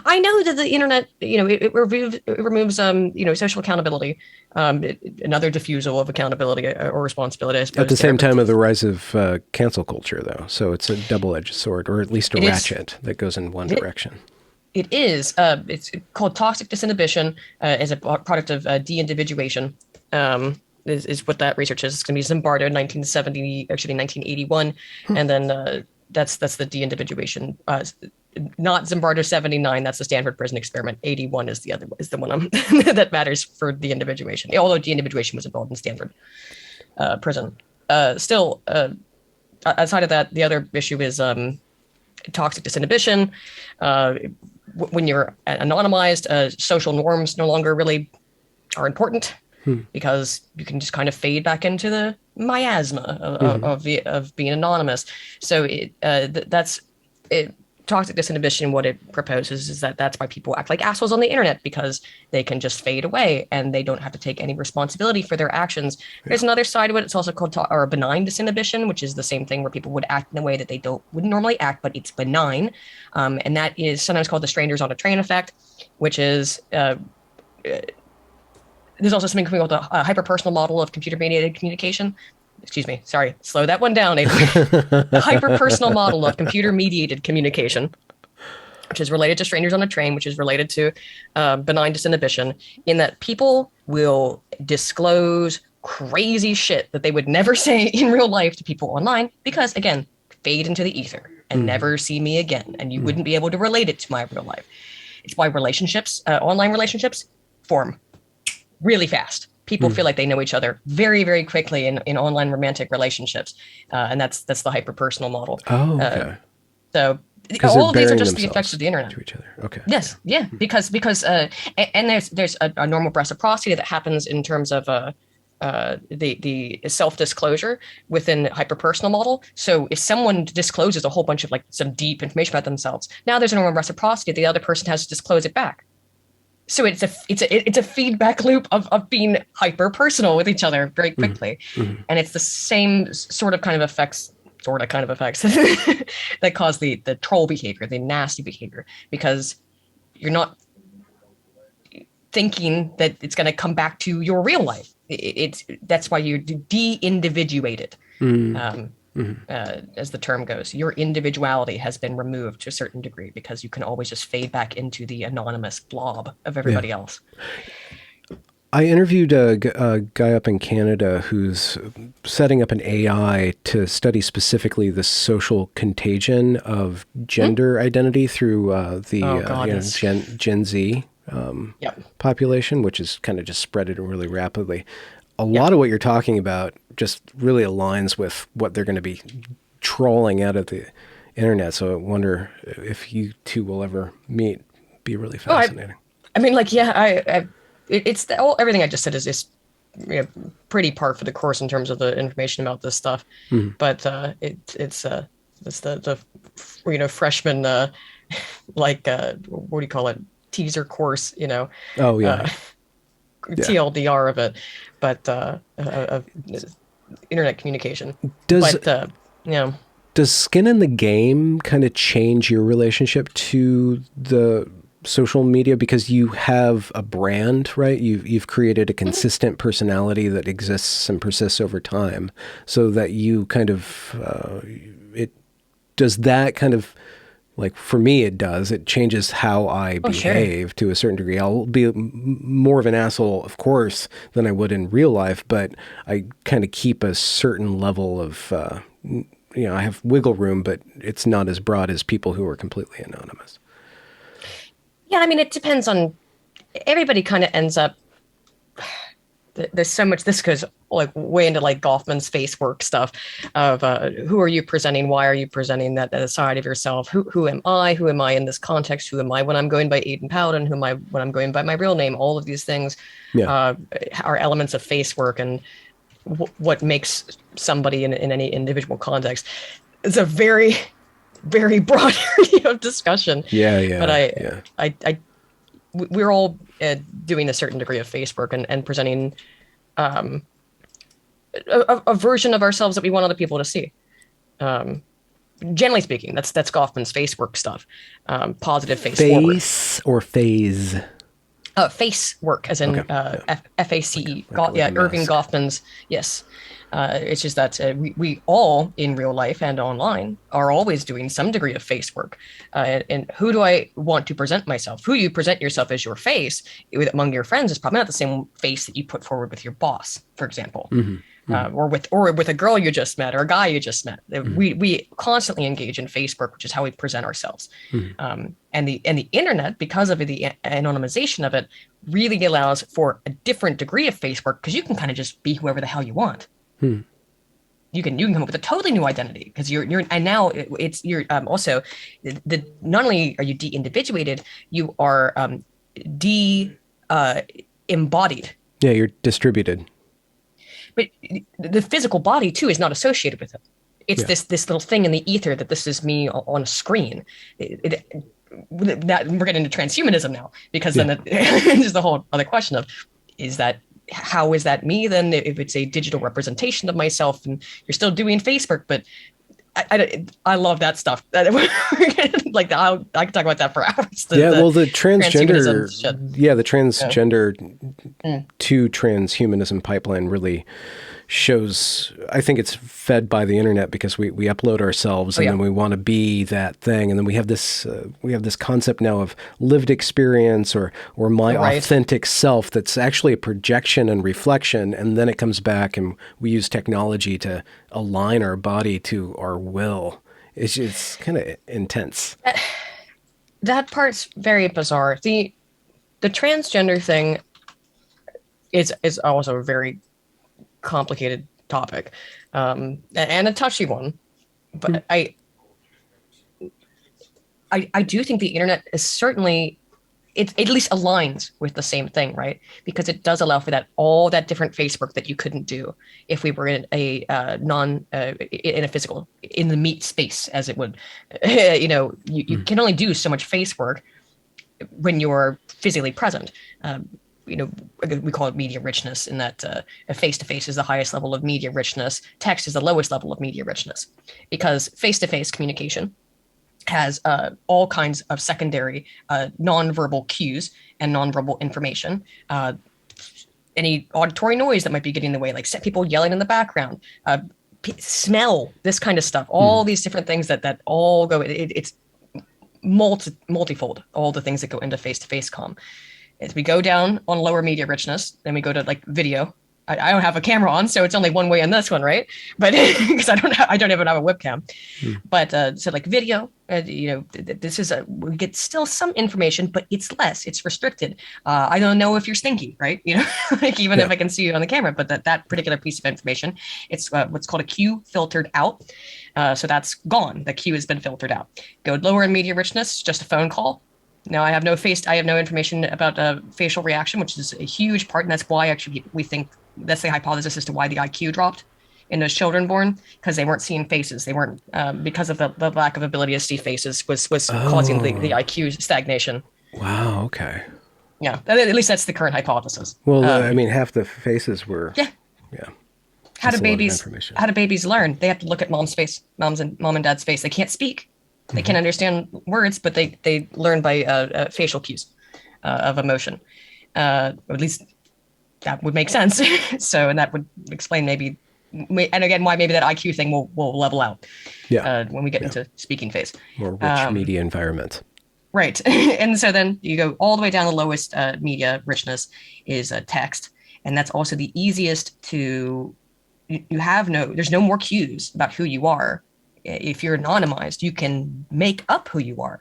I know that the internet, it removes social accountability, another diffusal of accountability or responsibility. At the same time of the rise of cancel culture, though. So it's a double-edged sword, or at least a ratchet that goes in one direction. It is. It's called toxic disinhibition, as a product of de-individuation. Is what that research is. It's going to be Zimbardo, 1981, and then that's the de-individuation. Not Zimbardo 79. That's the Stanford prison experiment. 81 is the one that matters for de-individuation. Although de-individuation was involved in Stanford prison. Still, outside of that, the other issue is toxic disinhibition. When you're anonymized, social norms no longer really are important, because you can just kind of fade back into the miasma of being anonymous. So that's it. toxic disinhibition, what it proposes is that that's why people act like assholes on the internet, because they can just fade away and they don't have to take any responsibility for their actions. Yeah. There's another side of it. It's also called or benign disinhibition, which is the same thing, where people would act in a way that they wouldn't normally act, but it's benign. And that is sometimes called the strangers on a train effect, which is there's also something called the hyperpersonal model of computer-mediated communication. Excuse me, sorry, slow that one down. The hyperpersonal model of computer-mediated communication, which is related to strangers on a train, which is related to benign disinhibition, in that people will disclose crazy shit that they would never say in real life to people online, because, again, fade into the ether and never see me again, and you wouldn't be able to relate it to my real life. It's why relationships, online relationships, form really fast. People feel like they know each other very, very quickly in online romantic relationships, and that's the hyperpersonal model. Oh, okay. So all of these are just the effects of the internet to each other. Okay. Yes, yeah, because and there's a normal reciprocity that happens in terms of the self-disclosure within hyperpersonal model. So if someone discloses a whole bunch of like some deep information about themselves, now there's a normal reciprocity. The other person has to disclose it back. So it's a feedback loop of being hyper personal with each other very quickly, and it's the same sort of kind of effects that cause the troll behavior, the nasty behavior, because you're not thinking that it's going to come back to your real life. That's why you're de-individuated. As the term goes, your individuality has been removed to a certain degree because you can always just fade back into the anonymous blob of everybody else. I interviewed a guy up in Canada who's setting up an AI to study specifically the social contagion of gender identity through Gen Z population, which is kind of just spreaded really rapidly. A lot of what you're talking about just really aligns with what they're going to be trolling out of the internet. So I wonder if you two will ever meet. Be really fascinating. It's everything I just said is pretty par for the course in terms of the information about this stuff. But it's the freshman what do you call it, teaser course, TLDR of it, but of internet communication. Does skin in the game kind of change your relationship to the social media, because you have a brand, right? You've created a consistent personality that exists and persists over time, so that you kind of does that kind of, like, for me, it does. It changes how I behave to a certain degree. I'll be more of an asshole, of course, than I would in real life, but I kind of keep a certain level of, I have wiggle room, but it's not as broad as people who are completely anonymous. Yeah, I mean, it depends on, everybody kind of ends up, there's so much, this goes like way into like Goffman's face work stuff of who are you presenting? Why are you presenting that side of yourself? Who am I? Who am I in this context? Who am I when I'm going by Aydin Paladin? Who am I when I'm going by my real name? All of these things are elements of face work, and what makes somebody in any individual context. It's a very, very broad area of discussion. But we're all doing a certain degree of face work and presenting a version of ourselves that we want other people to see. Generally speaking, that's Goffman's face work stuff. Positive face forward. Face or phase? Face work, as in FACE. Irving Goffman's, yes. It's just that we all in real life and online are always doing some degree of face work. And who do I want to present myself? Who you present yourself as your face among your friends is probably not the same face that you put forward with your boss, for example, or with a girl you just met or a guy you just met. We constantly engage in face work, which is how we present ourselves. And the internet, because of the anonymization of it, really allows for a different degree of face work, because you can kind of just be whoever the hell you want. You can come up with a totally new identity, because you're also not only are you de-individuated, you are embodied. Yeah, you're distributed. But the physical body too is not associated with it. It's Yeah. this little thing in the ether that this is me on a screen. That we're getting into transhumanism now, because Yeah. then there's the whole other question of, is that, how is that me then, if it's a digital representation of myself? And you're still doing Facebook, but I love that stuff. Like, I can talk about that for hours. Yeah, well, the Transhumanism transgender, shit. yeah, the Yeah. transgender Mm. to transhumanism pipeline really shows. I think it's fed by the internet because we upload ourselves Oh and yeah. then we want to be that thing, and then we have this concept now of lived experience or my Right. authentic self that's actually a projection and reflection, and then it comes back and we use technology to align our body to our will. It's kind of intense. That part's very bizarre. The transgender thing is also a very complicated topic, and a touchy one. Hmm. But I do think the internet is certainly, it at least aligns with the same thing, right? Because it does allow for that, all that different Facebook that you couldn't do if we were in a non in a physical, in the meat space, as it would. You Hmm. can only do so much face work when you're physically present. Um, you know, we call it media richness, in that a face to face is the highest level of media richness. Text is the lowest level of media richness, because face to face communication has all kinds of secondary nonverbal cues and nonverbal information. Any auditory noise that might be getting in the way, like people yelling in the background, smell, this kind of stuff. Hmm. All these different things that all go. It's multifold. All the things that go into face to face comm. As we go down on lower media richness, then we go to like video. I don't have a camera on, so it's only one way on this one, right? But because I don't even have a webcam. Hmm. But so like video, this is we get still some information, but it's less. It's restricted. I don't know if you're stinky, right? Like, even Yeah. if I can see you on the camera, but that particular piece of information, it's what's called a cue filtered out. So that's gone. The cue has been filtered out. Go lower in media richness, just a phone call. Now I have no information about facial reaction, which is a huge part, and that's why actually we think that's the hypothesis as to why the IQ dropped in those children born, because they weren't seeing faces. They weren't, because of the lack of ability to see faces was causing the Oh, IQ stagnation. wow. Okay. Yeah, at least that's the current hypothesis. Well, I mean, half the faces were, Yeah, yeah, how do that's a lot of babies information. how do babies learn? They have to look at mom's face, mom and dad's face. They can't speak. They Hmm. can understand words, but they learn by facial cues of emotion. Or at least that would make sense. So, and that would explain maybe, and again, why maybe that IQ thing will level out Yeah. when we get Yeah. into speaking phase. More rich Um, media environment. right. And so then you go all the way down. The lowest media richness is text. And that's also the easiest to, you have there's no more cues about who you are. If you're anonymized, you can make up who you are.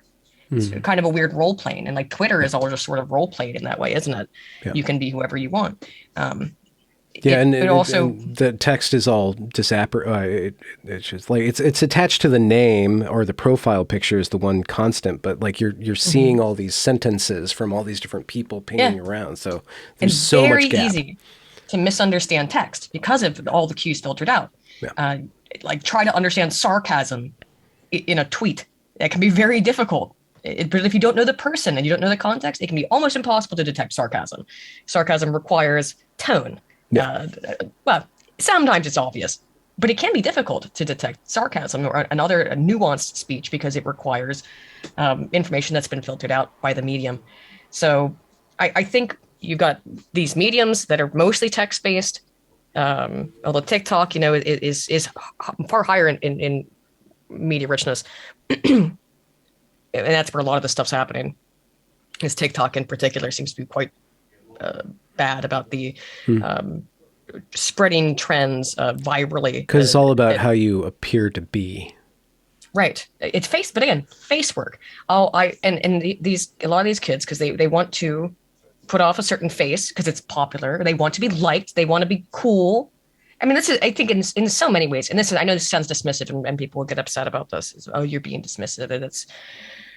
It's Hmm. kind of a weird role playing, and like Twitter Yeah. is all just sort of role played in that way, isn't it? Yeah. You can be whoever you want. Um, Yeah, it it also, and the text is all it's just like it's attached to the name, or the profile picture is the one constant, but like you're seeing mhm. all these sentences from all these different people Yeah, pinging around. So there's and so very much gap. easy to misunderstand text because of all the cues filtered out. Yeah. Uh, like, try to understand sarcasm in a tweet. It can be very difficult. But if you don't know the person and you don't know the context, it can be almost impossible to detect sarcasm. Sarcasm requires tone. Yeah. Uh, well, sometimes it's obvious, but it can be difficult to detect sarcasm or another nuanced speech, because it requires information that's been filtered out by the medium. So I think you've got these mediums that are mostly text based. Although TikTok, is far higher in media richness, and that's where a lot of the stuff's happening. Is TikTok in particular seems to be quite bad about the Hmm. um, spreading trends virally. Because it's all about how you appear to be. Right, it's face, but again, face work. Oh, these, a lot of these kids, because they want to put off a certain face because it's popular. They want to be liked. They want to be cool. I mean, this is, I think, in so many ways, and this is, I know this sounds dismissive, and people will get upset about this. Oh, you're being dismissive, and it's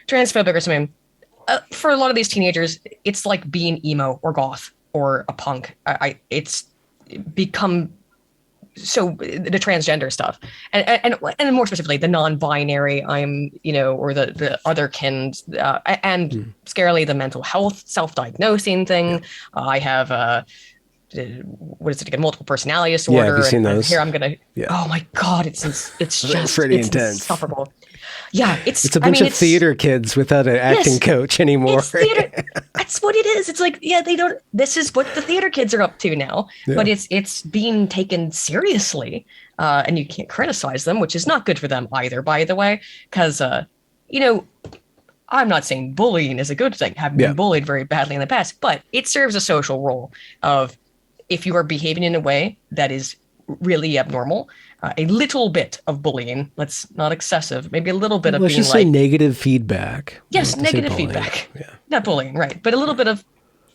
transphobic or something. For a lot of these teenagers, it's like being emo or goth or a punk. It's become so the transgender stuff, and more specifically the non-binary, I'm, or the otherkins, and scarily the mental health self-diagnosing thing. I have what is it again? Multiple personality Yeah, have you disorder, seen and those? here I'm gonna. Yeah. Oh my god, They're pretty it's intense. insufferable. Yeah, It's a bunch of theater kids without an acting yes, coach anymore. it's theater. That's what it is. It's like, yeah, they don't. This is what the theater kids are up to now. Yeah. But it's being taken seriously, and you can't criticize them, which is not good for them either, by the way, because I'm not saying bullying is a good thing. I've been bullied very badly in the past, but it serves a social role of, if you are behaving in a way that is really abnormal, a little bit of bullying, let's not excessive, maybe a little bit of let's being just say negative feedback. Yes, negative feedback. Yeah. Not bullying, right. But a little bit of,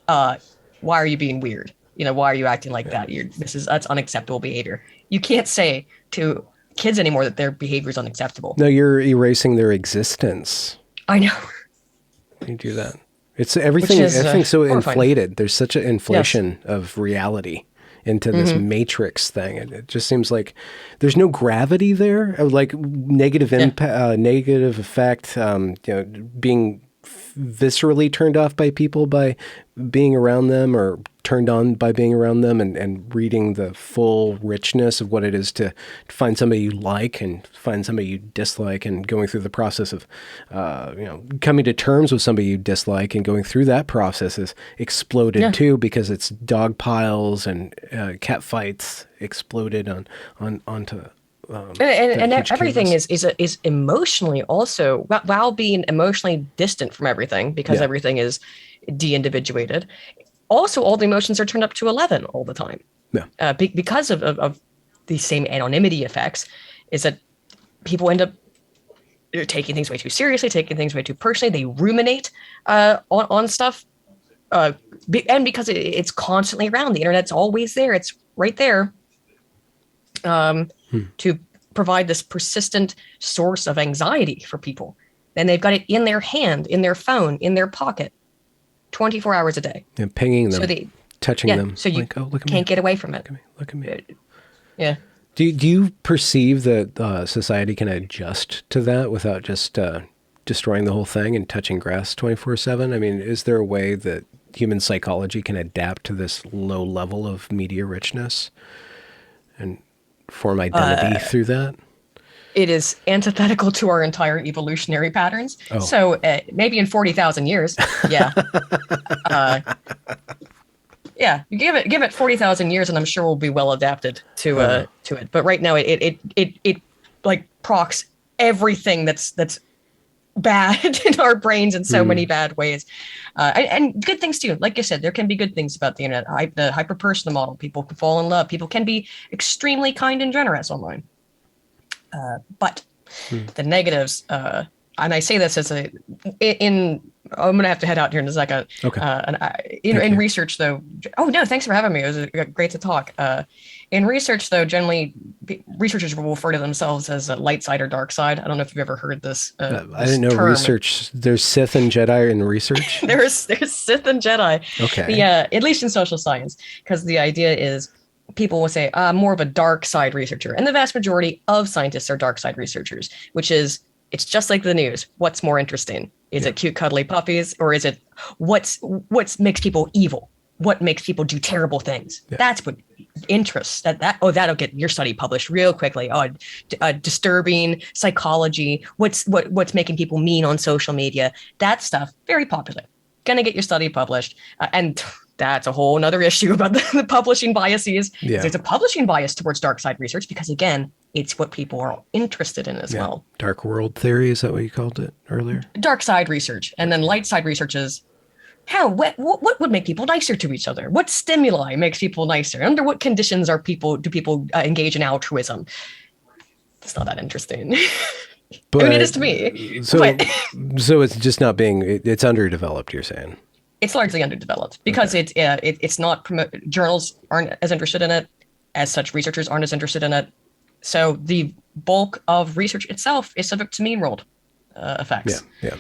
why are you being weird? Why are you acting like that? That's unacceptable behavior. You can't say to kids anymore that their behavior is unacceptable. No, you're erasing their existence. I know. You do that. It's everything's so horrifying. Inflated. There's such an inflation of reality into this matrix thing. It just seems like there's no gravity there. Like negative impact, negative effect, being viscerally turned off by people by being around them, or turned on by being around them, and reading the full richness of what it is to find somebody you like and find somebody you dislike, and going through the process of, coming to terms with somebody you dislike, and going through that process is exploded too, because it's dog piles and cat fights exploded onto. And everything is emotionally also, while being emotionally distant from everything, because everything is de-individuated. Also, all the emotions are turned up to 11 all the time. Yeah. Because of the same anonymity effects, is that people end up taking things way too seriously, taking things way too personally. They ruminate on stuff, and because it's constantly around, the internet's always there. It's right there. To provide this persistent source of anxiety for people. And they've got it in their hand, in their phone, in their pocket, 24 hours a day. And pinging them, touching them. So you can't get away from it. Look at me. Yeah. Do you perceive that society can adjust to that without just destroying the whole thing and touching grass 24/7? I mean, is there a way that human psychology can adapt to this low level of media richness and form identity through that? It is antithetical to our entire evolutionary patterns. Oh. So maybe in 40,000 years, you give it 40,000 years, and I'm sure we'll be well adapted to it. But right now, it like procs everything that's bad in our brains in so many bad ways, and good things too. Like I said, there can be good things about the internet. The hyper-personal model, people can fall in love, people can be extremely kind and generous online, but the negatives, and I say this as I'm gonna have to head out here in a second. Okay. In research though, thanks for having me. It was great to talk. In research though, generally researchers will refer to themselves as a light side or dark side. I don't know if you've ever heard this. I didn't know term. Research. There's Sith and Jedi in research. there's Sith and Jedi. Okay. At least in social science, because the idea is people will say more of a dark side researcher, and the vast majority of scientists are dark side researchers, which is, it's just like the news. What's more interesting? Is it cute, cuddly puppies, or is it what makes people evil? What makes people do terrible things? Yeah. That's what interests. That'll get your study published real quickly. Disturbing psychology. What's making people mean on social media? That stuff, very popular. Gonna get your study published, and that's a whole nother issue about the publishing biases. Yeah. There's a publishing bias towards dark side research because, again, it's what people are interested in as well. Dark world theory, is that what you called it earlier? Dark side research. And then light side research is what would make people nicer to each other? What stimuli makes people nicer? Under what conditions do people engage in altruism? It's not that interesting. But, I mean, it is to me. So it's just not it's underdeveloped, you're saying? It's largely underdeveloped because it's not journals aren't as interested in it. As such, researchers aren't as interested in it. So the bulk of research itself is subject to mean world effects. Yeah.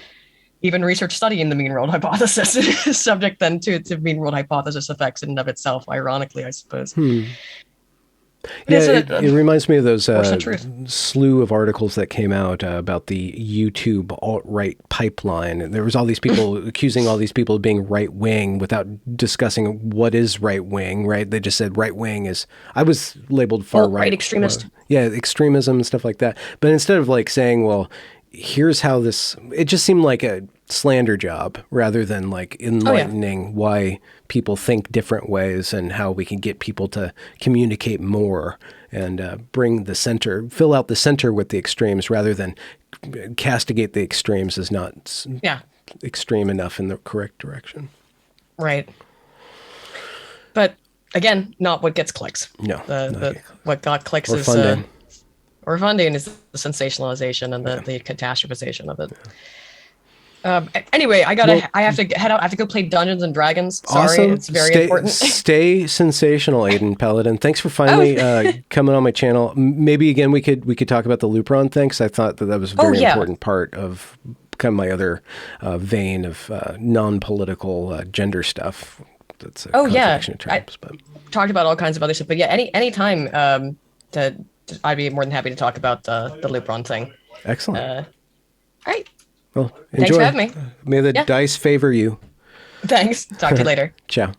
Even research studying the mean world hypothesis is subject then to mean world hypothesis effects in and of itself, ironically, I suppose. It Yeah, is it reminds me of those portion of truth. slew of articles that came out about the YouTube alt-right pipeline. And there was all these people accusing all these people of being right-wing without discussing what is right-wing, right? They just said right-wing is, I was labeled Alt-right far-right. extremist. Yeah, extremism and stuff like that. But instead of like saying, well, here's how this, it just seemed like a slander job rather than like Oh yeah. enlightening why people think different ways and how we can get people to communicate more and bring the center, fill out the center with the extremes rather than castigate the extremes as not Yeah. extreme enough in the correct direction. Right. But again, not what gets clicks. No, The what got clicks or is funding. or funding is the sensationalization and the catastrophization of it. Anyway, Well, I have to head out. I have to go play Dungeons and Dragons. Sorry, awesome. it's very important. Stay sensational, Aydin Paladin. Thanks for Oh, finally coming on my channel. Maybe again we could talk about the Lupron thing because I thought that was a oh very yeah. important part of kind of my other vein of non-political gender stuff. That's a Oh yeah. contradiction of I terms, but talked about all kinds of other stuff, but yeah, any time I'd be more than happy to talk about the Lupron thing. excellent. All right. Well, Thanks enjoy. for having me. May the Yeah. dice favor you. Thanks. Talk to you later. Ciao.